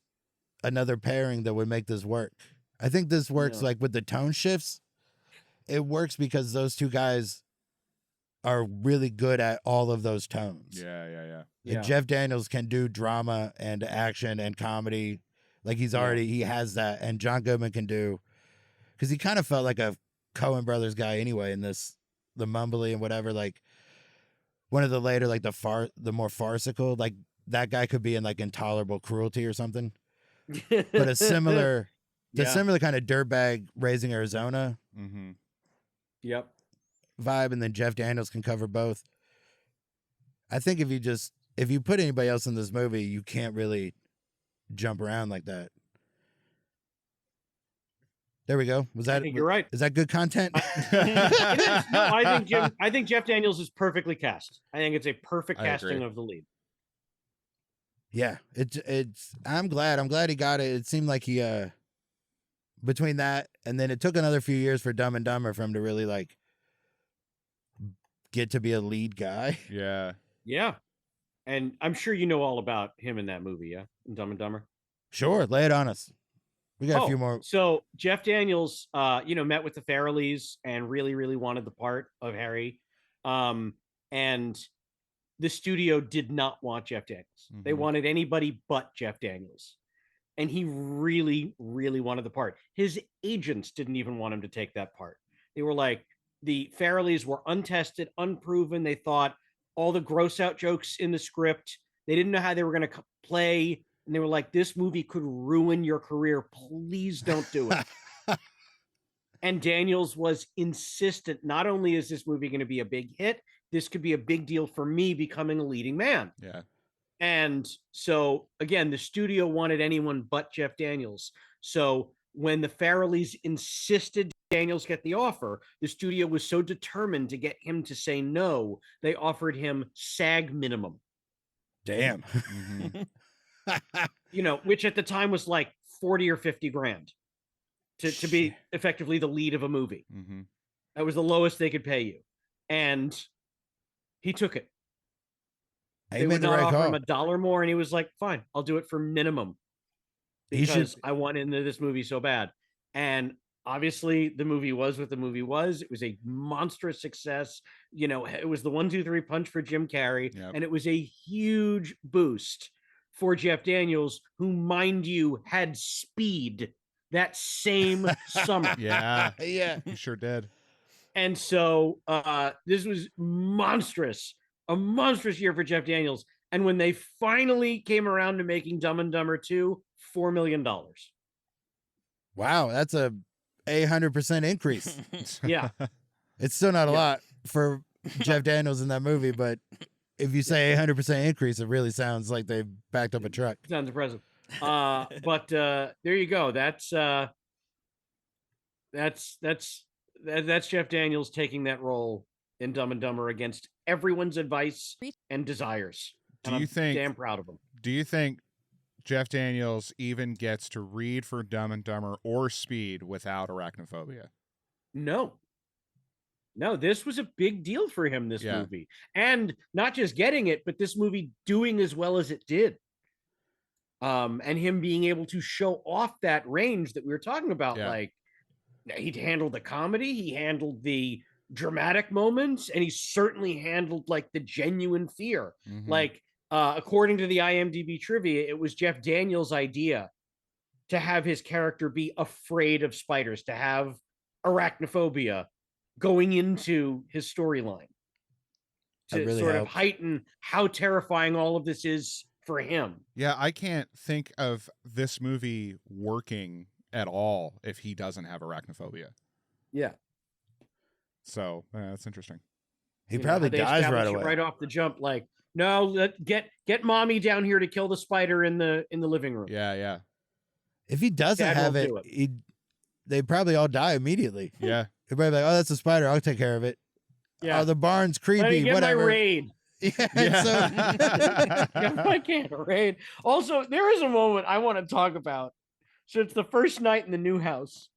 another pairing that would make this work. I think this works like with the tone shifts. It works because those two guys are really good at all of those tones. Yeah. And Jeff Daniels can do drama and action and comedy. Like he has that. And John Goodman can do, because he kind of felt like a Coen Brothers guy anyway in this, the mumbly and whatever. Like one of the later, like the more farcical, like that guy could be in like Intolerable Cruelty or something. But a similar kind of dirtbag Raising Arizona vibe, and then Jeff Daniels can cover both. I think if you put anybody else in this movie, you can't really jump around like that. There we go. I think you're right. Is that good content? It is. No, I think Jeff Daniels is perfectly cast. I think it's a perfect casting of the lead. Yeah, I'm glad he got it. It seemed like he between that and then it took another few years for Dumb and Dumber for him to really like get to be a lead guy. Yeah. Yeah. And I'm sure you know all about him in that movie, yeah? In Dumb and Dumber. Sure, lay it on us. We got a few more. So Jeff Daniels, met with the Farrellys and really, really wanted the part of Harry. And the studio did not want Jeff Daniels. They wanted anybody but Jeff Daniels. And he really, really wanted the part. His agents didn't even want him to take that part. They were like, the Farrellys were untested, unproven. They thought all the gross out jokes in the script, they didn't know how they were going to play. And they were like, this movie could ruin your career. Please don't do it. And Daniels was insistent, not only is this movie going to be a big hit, this could be a big deal for me becoming a leading man. Yeah. And so, again, the studio wanted anyone but Jeff Daniels. So when the Farrellys insisted Daniels get the offer, the studio was so determined to get him to say no, they offered him SAG minimum. Damn. Mm-hmm. Which at the time was like 40 or 50 grand to be effectively the lead of a movie. Mm-hmm. That was the lowest they could pay you. And he took it. They would not offer him $1 more, and he was like, fine, I'll do it for minimum because I want into this movie so bad. And obviously the movie was what the movie was. It was a monstrous success. It was the 1, 2, 3 punch for Jim Carrey. Yep. And it was a huge boost for Jeff Daniels, who, mind you, had Speed that same summer. Yeah. Yeah. You sure did. And so this was monstrous. A monstrous year for Jeff Daniels. And when they finally came around to making Dumb and Dumber 2, $4 million. Wow, that's a 800% increase. Yeah. It's still not a lot for Jeff Daniels in that movie, but if you say 800% increase, it really sounds like they backed up a truck. Sounds impressive. But there you go. That's Jeff Daniels taking that role in Dumb and Dumber against everyone's advice and desires. I'm damn proud of him. Do you think Jeff Daniels even gets to read for Dumb and Dumber or Speed without Arachnophobia? No, this was a big deal for him, this movie. And not just getting it, but this movie doing as well as it did. And him being able to show off that range that we were talking about. Yeah. Like, he'd handled the comedy, he handled the dramatic moments, and he certainly handled like the genuine fear. Mm-hmm. Like, according to the IMDb trivia, it was Jeff Daniels' idea to have his character be afraid of spiders, to have arachnophobia going into his storyline, to really sort helped. of heighten how terrifying all of this is for him. Yeah, I can't think of this movie working at all if he doesn't have arachnophobia. Yeah. So that's interesting. He probably dies right away. Right off the jump, like, no, get mommy down here to kill the spider in the living room. Yeah. If he doesn't Dad have won't it, do they probably all die immediately. Yeah. Everybody like, oh, that's a spider. I'll take care of it. Yeah. Oh, the barn's Let me creepy. get Whatever. my raid. Yeah. So I can't raid. Also, there is a moment I want to talk about. So it's the first night in the new house,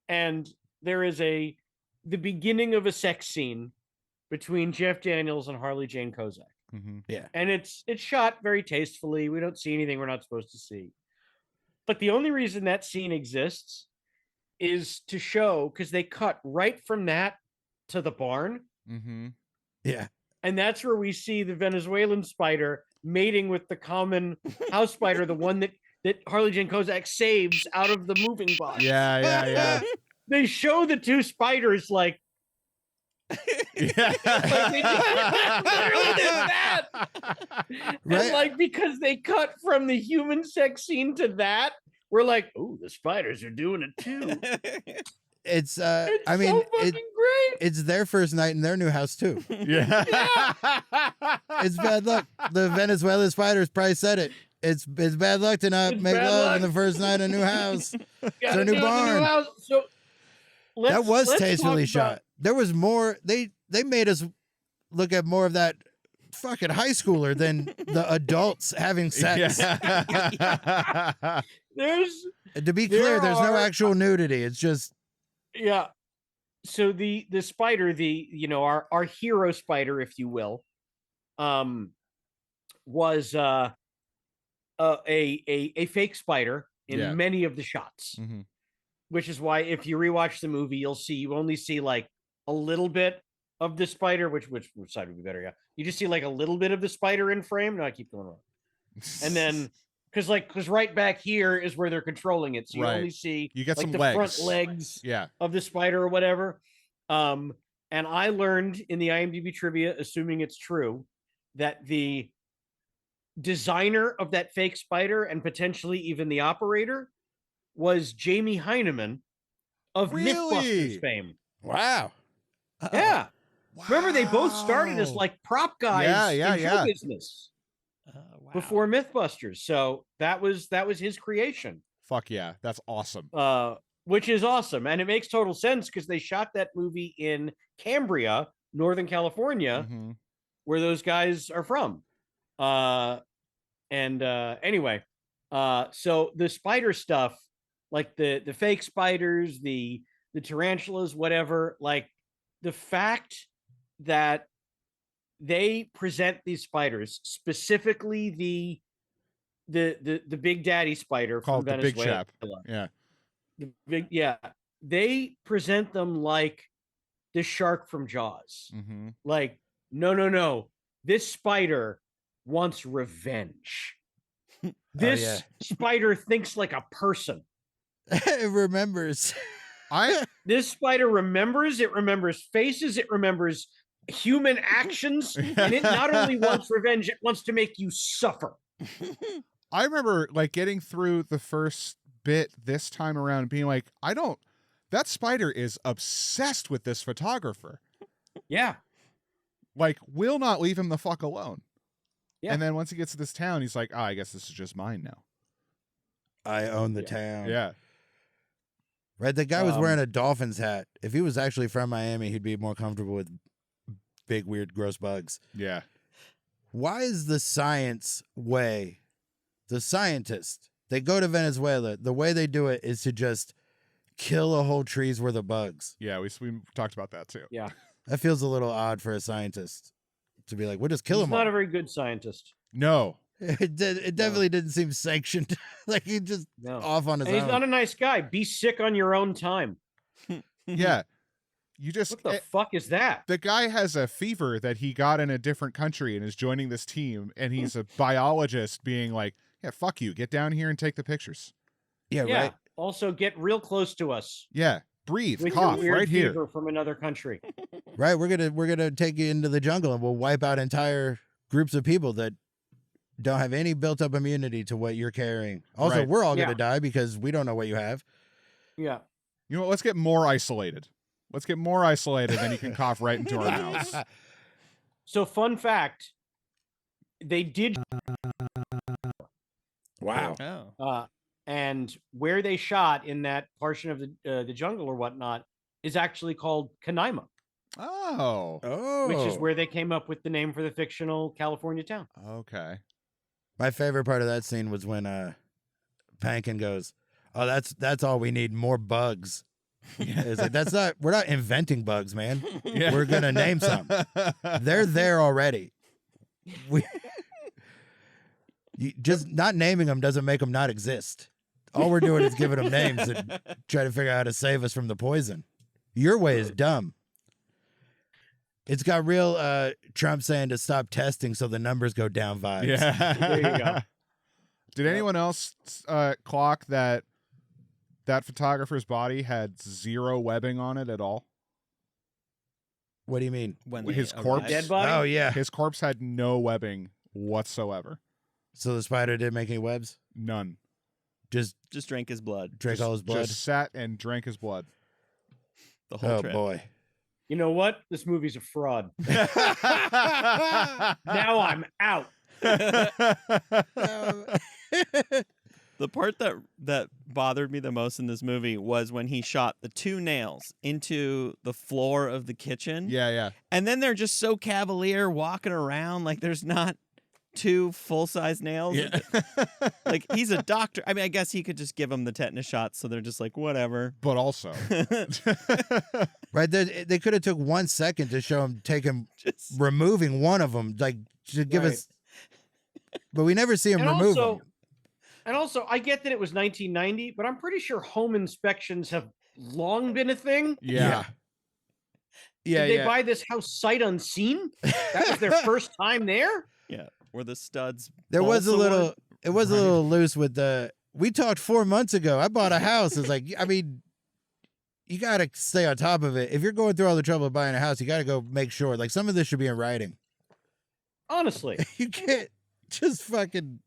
and there is the beginning of a sex scene between Jeff Daniels and Harley Jane Kozak. Mm-hmm. Yeah. And it's shot very tastefully. We don't see anything we're not supposed to see. But the only reason that scene exists is to show, because they cut right from that to the barn. Mm-hmm. Yeah. And that's where we see the Venezuelan spider mating with the common house spider, the one that Harley Jane Kozak saves out of the moving box. Yeah. They show the two spiders like, Yeah. like they literally did that. Right. And like, because they cut from the human sex scene to that, we're like, oh, the spiders are doing it too. It's It's I mean, so fucking great. it's their first night in their new house too. Yeah. It's bad luck. The Venezuelan spiders probably said it. It's bad luck to not It's make bad love luck. in the first night in a new house. Gotta a new do it in the barn. house. So That was let's tastefully talk shot. about- There was more. They made us look at more of that fucking high schooler than the adults having sex. Yeah. There's To be clear, There there's no are- actual nudity. It's just yeah. So the spider, our hero spider, if you will, was a fake spider in Yeah. many of the shots, Mhm. which is why if you rewatch the movie, you only see like a little bit of the spider, which side would be better? Yeah, you just see like a little bit of the spider in frame. No, I keep going wrong. And then because right back here is where they're controlling it, so you Right. only see You get like some the legs. front legs Yeah. of the spider or whatever. And I learned in the IMDb trivia, assuming it's true, that the designer of that fake spider and potentially even the operator was Jamie Heineman, of Really? Mythbusters fame. Wow. Yeah. Remember, they both started as like prop guys in show business Wow. before Mythbusters. So that was his creation. Fuck yeah, that's awesome. Which is awesome. And it makes total sense because they shot that movie in Cambria, Northern California, Mhm. where those guys are from. Anyway, so the spider stuff, like the fake spiders, the tarantulas, whatever, like the fact that they present these spiders, specifically the big daddy spider Called from the Big Venezuela. Chap. Yeah. They present them like the shark from Jaws. Mm-hmm. Like, no. This spider wants revenge. This spider thinks like a person. It remembers. This spider remembers. It remembers faces. It remembers human actions. And it not only wants revenge, it wants to make you suffer. I remember like getting through the first bit this time around and being like, that spider is obsessed with this photographer. Yeah. Like, will not leave him the fuck alone. Yeah. And then once he gets to this town, he's like, I guess this is just mine now. I own the town. Yeah. Right, the guy was wearing a Dolphins hat. If he was actually from Miami, he'd be more comfortable with big, weird, gross bugs. Yeah. Why is the science way, the scientists, they go to Venezuela, the way they do it is to just kill a whole tree's worth of bugs. Yeah, we talked about that too. Yeah. That feels a little odd for a scientist to be like, we'll just kill He's them not all. a very good scientist. No. It definitely didn't seem sanctioned. Like he just off on his and own. he's not a nice guy. Be sick on your own time. Yeah. You just What the fuck is that? The guy has a fever that he got in a different country and is joining this team, and he's a biologist being like, yeah, fuck you. Get down here and take the pictures. Yeah, right. Also, get real close to us. Yeah. Breathe. With Cough your weird right here. fever from another country. Right. We're gonna take you into the jungle and we'll wipe out entire groups of people that don't have any built up immunity to what you're carrying. Also, Right. we're all gonna die because we don't know what you have. Yeah. You know what? Let's get more isolated. Let's get more isolated, then you can cough right into our mouths. So, fun fact, they did. Wow. Oh. And where they shot in that portion of the jungle or whatnot is actually called Canaima. Oh. Oh. Which is where they came up with the name for the fictional California town. Okay. My favorite part of that scene was when Pankin goes, "Oh, that's all we need, more bugs." It's like we're not inventing bugs, man. Yeah. We're gonna name some. They're there already. Just not naming them doesn't make them not exist. All we're doing is giving them names and try to figure out how to save us from the poison. Your way is dumb. It's got real Trump saying to stop testing so the numbers go down vibes. Yeah. There you go. Did anyone else clock that photographer's body had zero webbing on it at all? What do you mean? When His they corpse? arrived? Dead body? Oh, yeah. His corpse had no webbing whatsoever. So the spider didn't make any webs? None. Just drank his blood. drank all his blood? Just sat and drank his blood. The whole Oh, trip. boy. You know what? This movie's a fraud. Now I'm out. The part that bothered me the most in this movie was when he shot the 2 nails into the floor of the kitchen. Yeah. And then they're just so cavalier walking around like there's not 2 full-size nails. Yeah. Like he's a doctor. I mean, I guess he could just give them the tetanus shots so they're just like whatever. But also. Right, they could have took 1 second to show him removing one of them, like to give us. But we never see him remove them. And also, I get that it was 1990, but I'm pretty sure home inspections have long been a thing. Yeah. Yeah, Did they buy this house sight unseen? That was their first time there? Yeah. Where the studs. There was a balsa little. wood. It was a little loose with the. We talked 4 months ago. I bought a house. It's like, I mean, you got to stay on top of it. If you're going through all the trouble of buying a house, you got to go make sure. Like some of this should be in writing. Honestly. You can't just fucking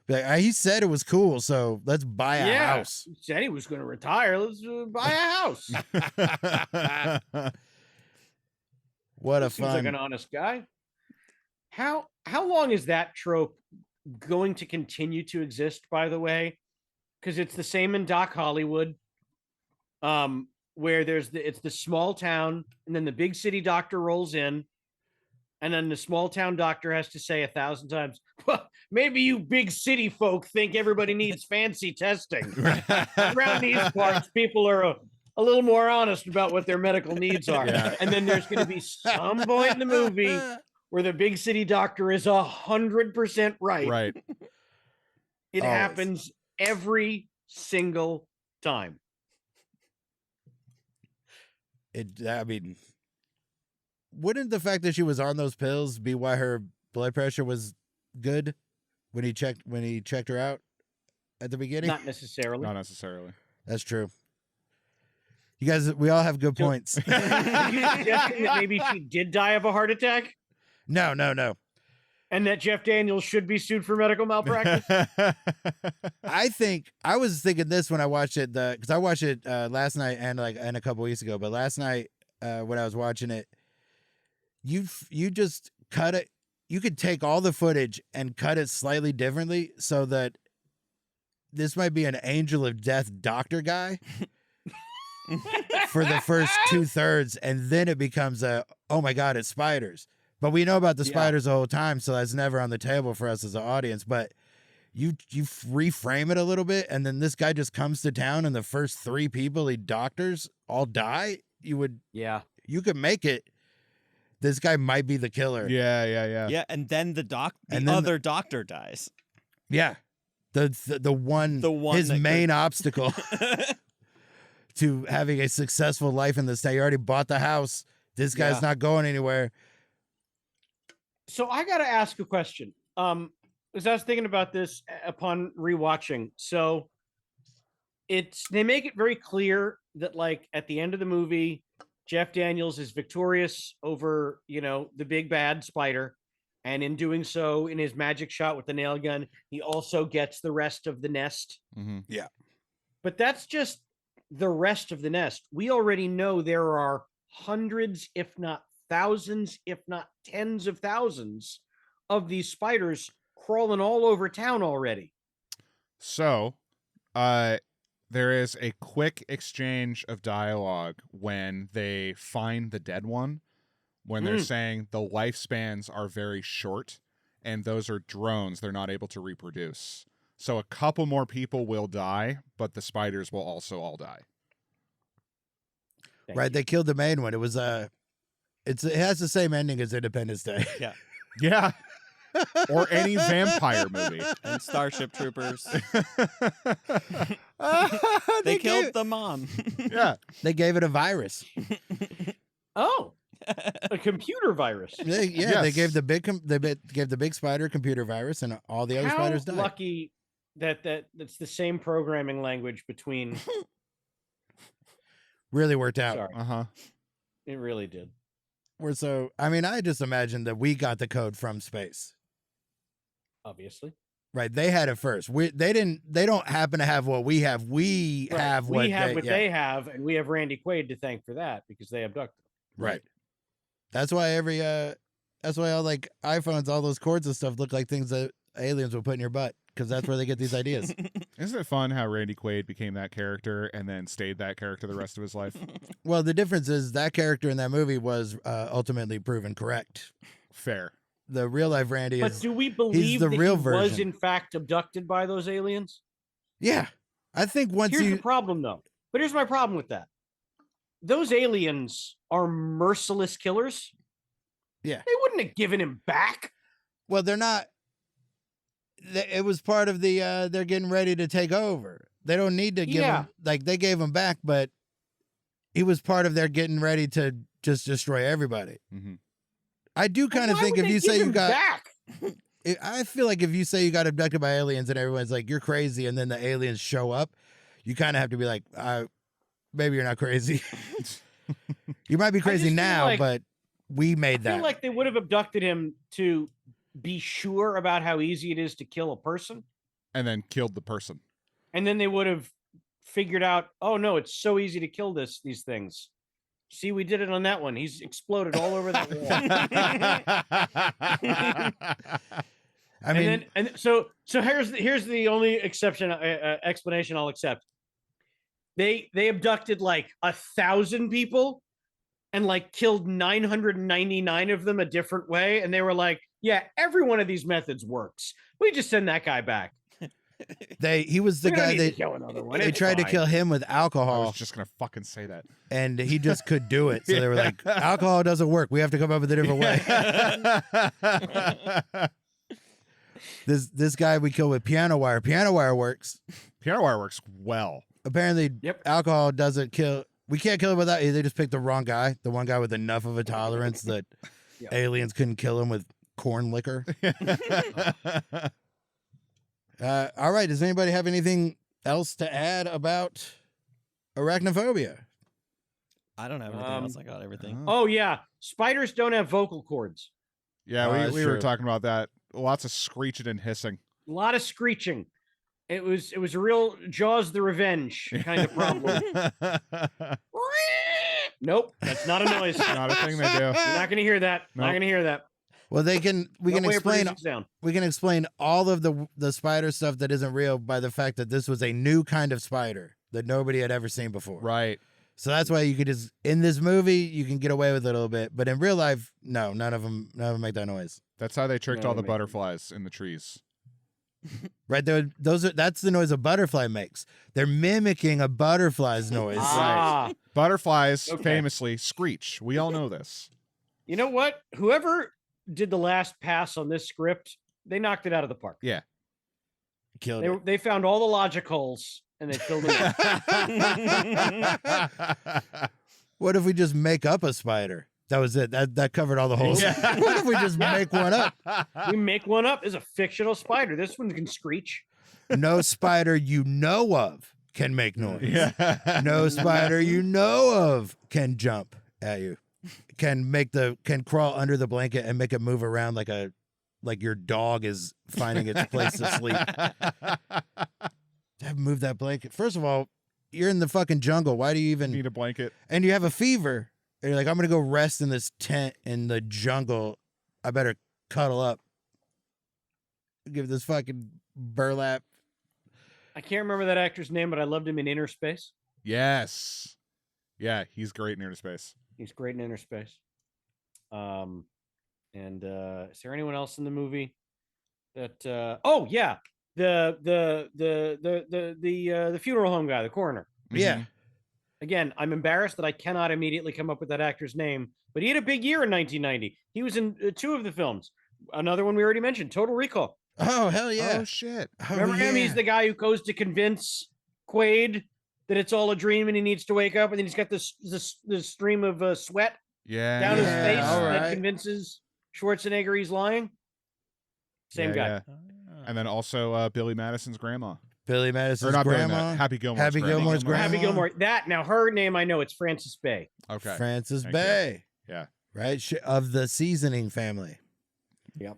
Be like, he said it was cool, so let's buy a house. He said he was going to retire. Let's buy a house. What a Seems like an fun. honest guy. How long is that trope going to continue to exist, by the way? Because it's the same in Doc Hollywood, where it's the small town, and then the big city doctor rolls in, and then the small town doctor has to say 1,000 times, well, maybe you big city folk think everybody needs fancy testing. Around these parts, people are a little more honest about what their medical needs are. Yeah. And then there's going to be some point in the movie where the big city doctor is 100% right. Right. It Always. happens every single time. I mean, wouldn't the fact that she was on those pills be why her blood pressure was good when he checked her out at the beginning? Not necessarily. Not necessarily. That's true. You guys, we all have good points. Are you suggesting that maybe she did die of a heart attack? No. And that Jeff Daniels should be sued for medical malpractice? I was thinking this when I watched it, because I watched it last night and a couple weeks ago. But last night when I was watching it, you just cut it. You could take all the footage and cut it slightly differently so that this might be an angel of death doctor guy for the first 2/3, and then it becomes oh my God, it's spiders. But we know about the spiders the whole time, so that's never on the table for us as an audience. But you reframe it a little bit, and then this guy just comes to town, and the first 3 people he doctors all die. You could make it. This guy might be the killer. Yeah. Yeah, and then the And then other doctor dies. Yeah, the one his main obstacle to having a successful life in this town. You already bought the house. This guy's not going anywhere. So I got to ask a question. As I was thinking about this upon rewatching, so they make it very clear that like at the end of the movie, Jeff Daniels is victorious over, the big bad spider. And in doing so, in his magic shot with the nail gun, he also gets the rest of the nest. Mm-hmm. Yeah. But that's just the rest of the nest. We already know there are hundreds, if not thousands, if not tens of thousands of these spiders crawling all over town already. So, there is a quick exchange of dialogue when they find the dead one, when they're saying the lifespans are very short, and those are drones. They're not able to reproduce. So a couple more people will die, but the spiders will also all die. Right, they killed the main one. It was it has the same ending as Independence Day. Yeah. Yeah. Or any vampire movie. And Starship Troopers. they They killed the mom. Yeah. They gave it a virus. Oh, a computer virus. They gave the big spider computer virus, and all the other spiders died. Lucky that's the same programming language between. Really worked out. Sorry, Uh-huh. it really did. I just imagined that we got the code from space. Obviously, Right, they had it first. They don't happen to have what we have. We have what they have, and we have Randy Quaid to thank for that because they abducted them. Right. That's why that's why all like iPhones, all those cords and stuff look like things that aliens would put in your butt, because that's where they get these ideas. Isn't it fun how Randy Quaid became that character and then stayed that character the rest of his life? Well, the difference is that character in that movie was ultimately proven correct. Fair. The real life Randy But is do we believe the that real he was version. in fact abducted by those aliens? yeah. I think once Here's the problem, though. But here's my problem with that. Those aliens are merciless killers. Yeah. They wouldn't have given him back. well, they're not. It was part of the they're getting ready to take over. They don't need to give him, like they gave him back, but he was part of their getting ready to just destroy everybody. Mm-hmm. I do kind of Why think would if they you give say you him got back. I feel like if you say you got abducted by aliens and everyone's like, you're crazy, and then the aliens show up, you kind of have to be like, maybe you're not crazy. You might be crazy feel now, like- but we made I that. feel like they would have abducted him to be sure about how easy it is to kill a person. and then killed the person. And then they would have figured out, oh no, it's so easy to kill these things. See, we did it on that one. He's exploded all over that wall. So here's the only explanation I'll accept. They abducted like 1,000 people and like killed 999 of them a different way, and they were like, yeah, every one of these methods works. We just send that guy back. He was the guy they tried to kill him with alcohol. I was just gonna fucking say that, and he just could do it. So they were like, alcohol doesn't work. We have to come up with a different way. This guy we kill with piano wire. Piano wire works. Piano wire works well. Apparently, alcohol doesn't kill. We can't kill him without. They just picked the wrong guy. The one guy with enough of a tolerance that aliens couldn't kill him with corn liquor. All right. Does anybody have anything else to add about arachnophobia? I don't have anything else. I got everything. Oh yeah, spiders don't have vocal cords. Yeah, we were talking about that. Lots of screeching and hissing. A lot of screeching. It was a real Jaws the Revenge kind of problem. Nope, that's not a noise. Not a thing they do. You're not going to hear that. Nope. Not going to hear that. Well, we can explain all of the spider stuff that isn't real by the fact that this was a new kind of spider that nobody had ever seen before. Right. So that's why you could just, in this movie, you can get away with it a little bit, but in real life, no, none of them make that noise. That's how they tricked all the butterflies in the trees. Right there, that's the noise a butterfly makes. They're mimicking a butterfly's noise. Right. Butterflies famously screech. We all know this. You know what? Whoever did the last pass on this script, they knocked it out of the park. Yeah. Killed it. They found all the logic holes and they filled them up. What if we just make up a spider? That was it. That covered all the holes. Yeah. What if we just make one up? We make one up. It's a fictional spider. This one can screech. No spider you know of can make noise. Yeah. No spider you know of can jump at you. Can crawl under the blanket and make it move around like your dog is finding its place to sleep. Move that blanket. First of all, you're in the fucking jungle. Why do you even need a blanket? And you have a fever. And you're like, I'm gonna go rest in this tent in the jungle. I better cuddle up. Give this fucking burlap. I can't remember that actor's name, but I loved him in Inner Space. Yes. Yeah, he's great in Inner Space. He's great in Inner Space. And is there anyone else in the movie that? Oh yeah, the funeral home guy, the coroner. Yeah. Again, I'm embarrassed that I cannot immediately come up with that actor's name, but he had a big year in 1990. He was in 2 of the films. Another one we already mentioned, Total Recall. Oh, hell yeah. Oh, shit. Remember him? He's the guy who goes to convince Quaid that it's all a dream and he needs to wake up, and then he's got this stream of sweat down his face that convinces Schwarzenegger he's lying. Same guy. Yeah. And then also Billy Madison's grandma. Billy Madison's grandma. Happy Gilmore's grandma. Happy Gilmore. Now her name I know. It's Frances Bay. Okay. Frances Bay. Yeah. Right? Of the seasoning family. Yep.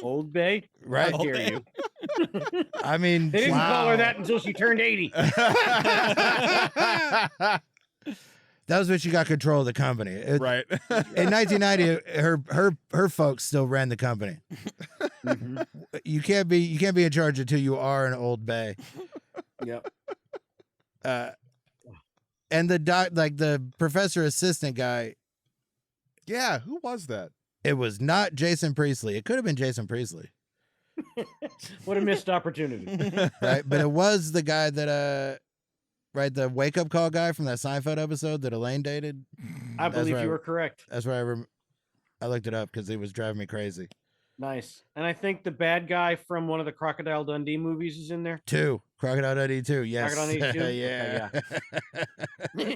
Old Bay. Right. How dare you? I mean, they didn't call her that until she turned 80. That was when she got control of the company. Right. In 1990, her folks still ran the company. Mm-hmm. You can't be in charge until you are an Old Bay. Yep. And the professor assistant guy. Yeah, who was that? It was not Jason Priestley. It could have been Jason Priestley. What a missed opportunity. Right, but it was the guy that right, the wake up call guy from that Seinfeld episode that Elaine dated. I believe you were correct. That's where I looked it up because it was driving me crazy. Nice. And I think the bad guy from one of the Crocodile Dundee movies is in there. 2. Crocodile Dundee 2. Yes. Crocodile Dundee 2? Yeah. Okay, yeah.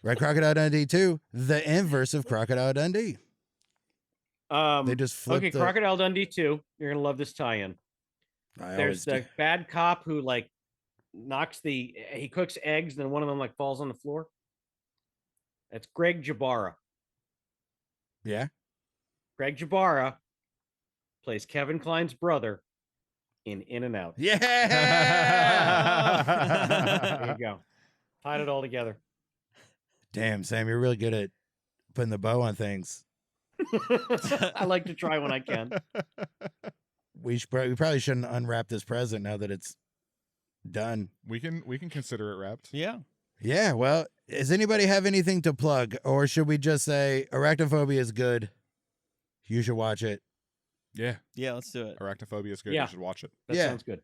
Right, Crocodile Dundee 2, the inverse of Crocodile Dundee. They just flipped. Okay, Crocodile Dundee 2. You're gonna love this tie-in. There's the bad cop who he cooks eggs, and then one of them falls on the floor. That's Greg Jabara. Yeah. Greg Jabara plays Kevin Kline's brother in and Out. Yeah. There you go. Tied it all together. Damn, Sam, you're really good at putting the bow on things. I like to try when I can. We probably shouldn't unwrap this present now that it's done. We can consider it wrapped. Yeah. Yeah, well, does anybody have anything to plug, or should we just say Arachnophobia is good? You should watch it. Yeah. Yeah, let's do it. Arachnophobia is good. Yeah. You should watch it. That Yeah. sounds good.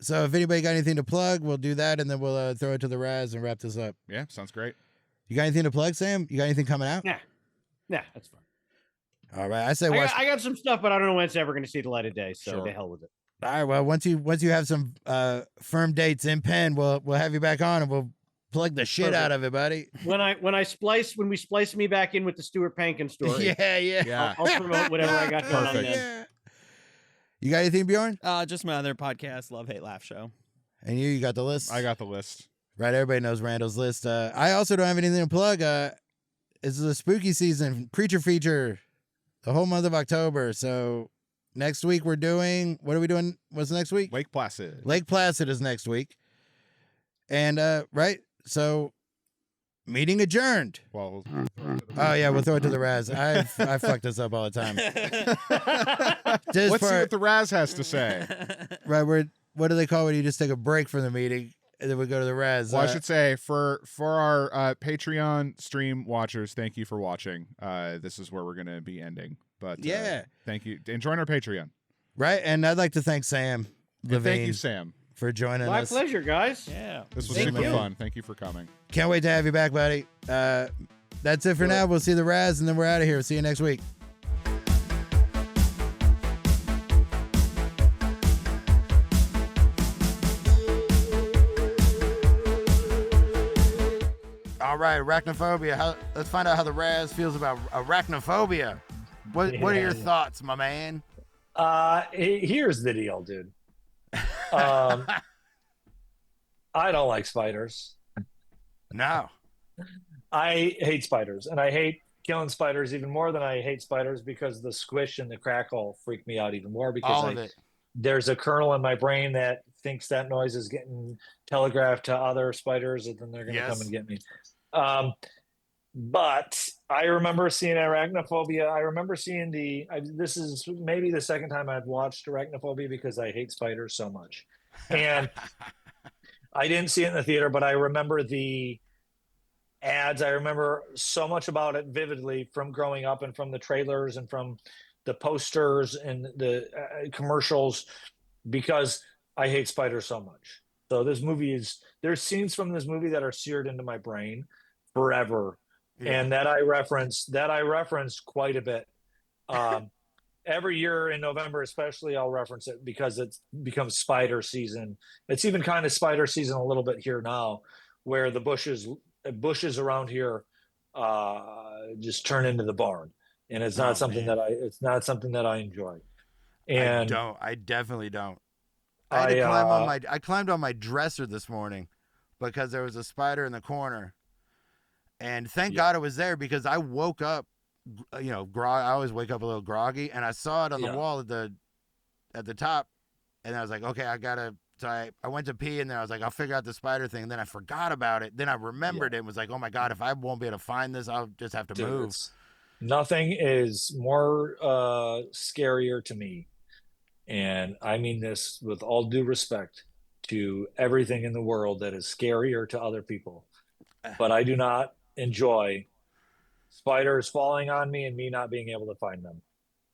So if anybody got anything to plug, we'll do that, and then we'll throw it to the Raz and wrap this up. Yeah, sounds great. You got anything to plug, Sam? You got anything coming out? Nah, that's fine. All right, I say I watch. got, I got some stuff, but I don't know when it's ever going to see the light of day. So Sure. the hell with it. All right, well, once you have some firm dates in pen, we'll have you back on, and we'll plug the shit out of it, buddy. When we splice me back in with the Stuart Pankin story, Yeah. Yeah. I'll promote whatever I got going on Perfect. then. Yeah. You got anything, Bjorn? Just my other podcast, Love, Hate, Laugh Show. And you got the list? I got the list. Right, everybody knows Randall's list. I also don't have anything to plug. It's the spooky season, creature feature, the whole month of October. So next week we're doing, what are we doing? What's next week? Lake Placid. Lake Placid is next week. And, right, so meeting adjourned. Well, Oh, yeah, we'll throw it to the Raz. I fuck this up all the time. Just let's see for, what the Raz has to say. right, what do they call when you just take a break from the meeting and then we go to the Raz? Well, I should say for our Patreon stream watchers, thank you for watching. This is where we're going to be ending. But Yeah. thank you. And join our Patreon. Right, and I'd like to thank Sam And Levine thank you, Sam. for joining My us. pleasure, guys. Yeah. This was Thank super you. fun. Thank you for coming. Can't wait to have you back, buddy. That's it for now. We'll see the Raz, and then we're out of here. See you next week. All right, arachnophobia. Let's find out how the Raz feels about arachnophobia. What are your thoughts, my man? Here's the deal, dude. I don't like spiders. No. I hate spiders, and I hate killing spiders even more than I hate spiders because the squish and the crackle freak me out even more because All of it. there's a kernel in my brain that thinks that noise is getting telegraphed to other spiders, and then they're going to come and get me. But I remember seeing Arachnophobia. I remember seeing this is maybe the second time I've watched Arachnophobia because I hate spiders so much. And I didn't see it in the theater, but I remember the ads. I remember so much about it vividly from growing up and from the trailers and from the posters and the commercials because I hate spiders so much. So this movie there's scenes from this movie that are seared into my brain forever. Yeah. And that I reference quite a bit. Every year in November, especially, I'll reference it because it becomes spider season. It's even kind of spider season a little bit here now, where the bushes around here just turn into the barn, and it's not something that I enjoy. And I definitely don't. I climbed on my dresser this morning because there was a spider in the corner. And thank God it was there because I woke up, I always wake up a little groggy, and I saw it on the wall at the top, and I was like, okay, so I went to pee, and then I was like, I'll figure out the spider thing, and then I forgot about it. Then I remembered it and was like, oh my God, if I won't be able to find this, I'll just have to move. Nothing is more scarier to me, and I mean this with all due respect to everything in the world that is scarier to other people, but I do not enjoy spiders falling on me and me not being able to find them,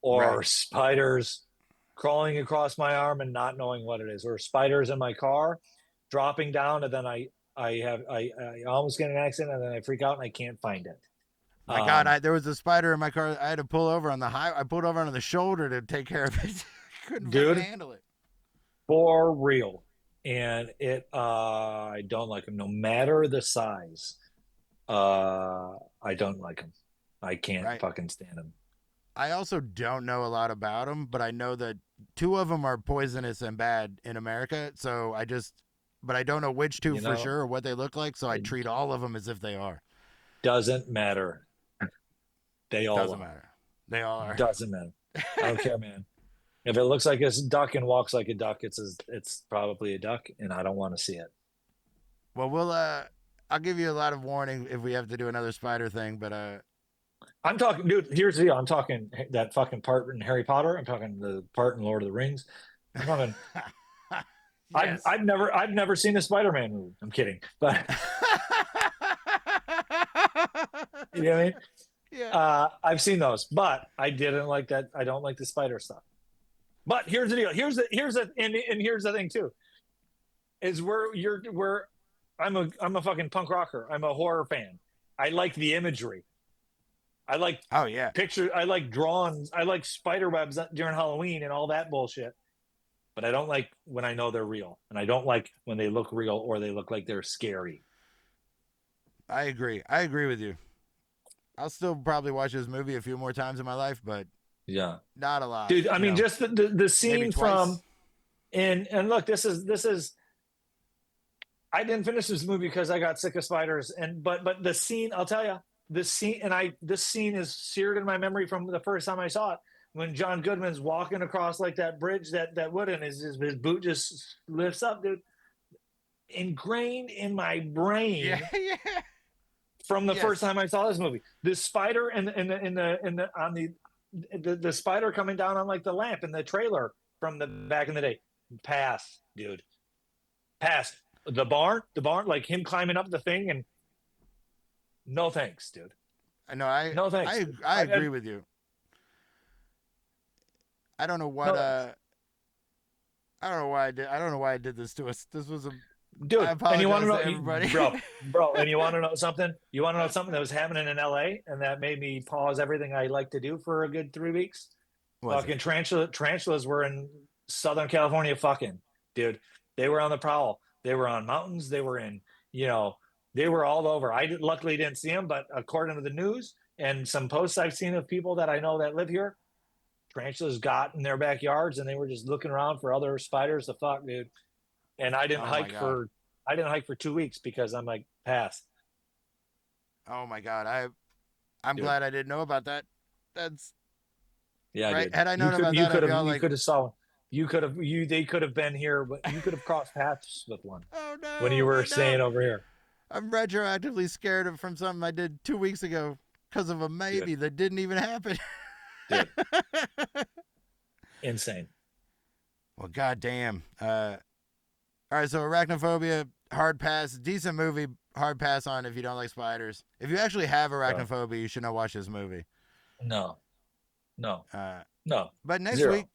or spiders crawling across my arm and not knowing what it is, or spiders in my car dropping down and then I almost get in an accident and then I freak out and I can't find it. My God, there was a spider in my car. I had to pull over on the I pulled over on the shoulder to take care of it. Couldn't fucking handle it. For real. And I don't like them, no matter the size. I don't like them. I can't fucking stand them. I also don't know a lot about them, but I know that 2 of them are poisonous and bad in America. So but I don't know which 2 for sure or what they look like. So I treat all of them as if they are. Doesn't matter. They all doesn't matter. They all are. Doesn't matter. I don't care, man. If it looks like a duck and walks like a duck, it's probably a duck, and I don't want to see it. Well, I'll give you a lot of warning if we have to do another spider thing, but I'm talking, dude. Here's the deal. I'm talking that fucking part in Harry Potter. I'm talking the part in Lord of the Rings. I'm talking. yes. I've never seen a Spider-Man movie. I'm kidding, but you know what I mean. Yeah. I've seen those, but I didn't like that. I don't like the spider stuff. But here's the deal. Here's the thing too. Is where I'm a fucking punk rocker. I'm a horror fan. I like the imagery. I like Oh yeah. pictures. I like drawings. I like spider webs during Halloween and all that bullshit. But I don't like when I know they're real, and I don't like when they look real or they look like they're scary. I agree. I agree with you. I'll still probably watch this movie a few more times in my life, but Yeah, not a lot. dude. I mean, just the scene maybe from, twice. and look, this is. I didn't finish this movie because I got sick of spiders, but the scene, I'll tell you, this scene is seared in my memory from the first time I saw it. When John Goodman's walking across like that bridge that wood, and his boot just lifts up, dude. Ingrained in my brain. Yeah. From the Yes. first time I saw this movie, the spider and the spider coming down on like the lamp in the trailer from the back in the day. Pass, dude. Pass. The barn, like him climbing up the thing, and no thanks, dude. I No thanks. I agree with you. I don't know what No. I don't know why I did. I don't know why I did this to us. This was a Dude, I and you want to know, apologize to everybody. bro, and you want to know something? You want to know something that was happening in LA and that made me pause everything I like to do for a good 3 weeks? Was Fucking tarantulas were in Southern California, fucking dude. They were on the prowl. They were on mountains. They were in, they were all over. Luckily didn't see them, but according to the news and some posts I've seen of people that I know that live here, tarantulas got in their backyards and they were just looking around for other spiders to fuck, dude. And I didn't Oh my hike God. for 2 weeks because I'm like, pass. Oh my God. I'm Dude. glad I didn't know about that. That's Yeah, right. dude. Had I known about you that, could I'd be have all you like, could have saw they could have been here, but you could have crossed paths with one oh no. when you I were know. staying over here. I'm retroactively scared from something I did 2 weeks ago because of a maybe that didn't even happen. Dude. Insane. Well, goddamn. All right, so Arachnophobia, hard pass. Decent movie, hard pass on if you don't like spiders. If you actually have arachnophobia, you should not watch this movie. No. No. Uh, No. but next Zero. week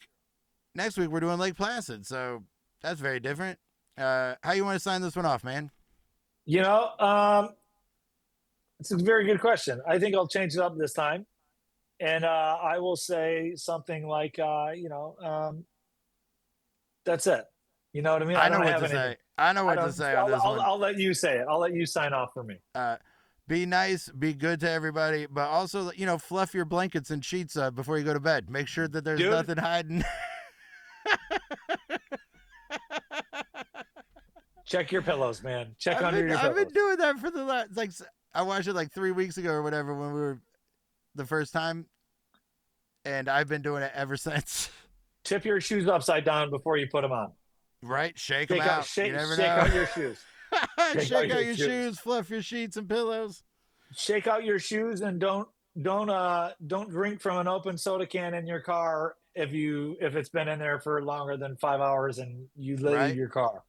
we're doing Lake Placid, so that's very different. How you want to sign this one off, man? It's a very good question. I think I'll change it up this time. And I will say something like, that's it. You know what I mean? I know don't what have to anything. say. I know what to say on this one. I'll let you say it. I'll let you sign off for me. Be nice, be good to everybody, but also, fluff your blankets and sheets up before you go to bed. Make sure that there's nothing hiding. Check your pillows, man. Check I've under your pillows. been doing that for the last, I watched it 3 weeks ago or whatever when we were the first time, and I've been doing it ever since. Tip your shoes upside down before you put them on. Right? Shake them out. You never know. Shake out your shoes. Shake out your shoes, fluff your sheets and pillows. Shake out your shoes and don't drink from an open soda can in your car if it's been in there for longer than 5 hours and you leave your car.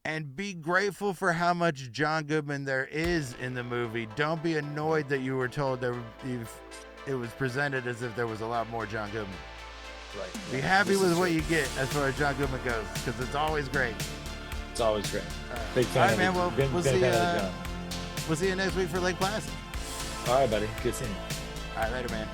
And be grateful for how much John Goodman there is in the movie. Don't be annoyed that you were told that it was presented as if there was a lot more John Goodman. Right. Be happy with what you get as far as John Goodman goes, because it's always great. It's always great. Big fan. All right, man. Well, we'll see you. John. We'll see you next week for Lake Placid. All right, buddy. Good seeing you. All right, later, man.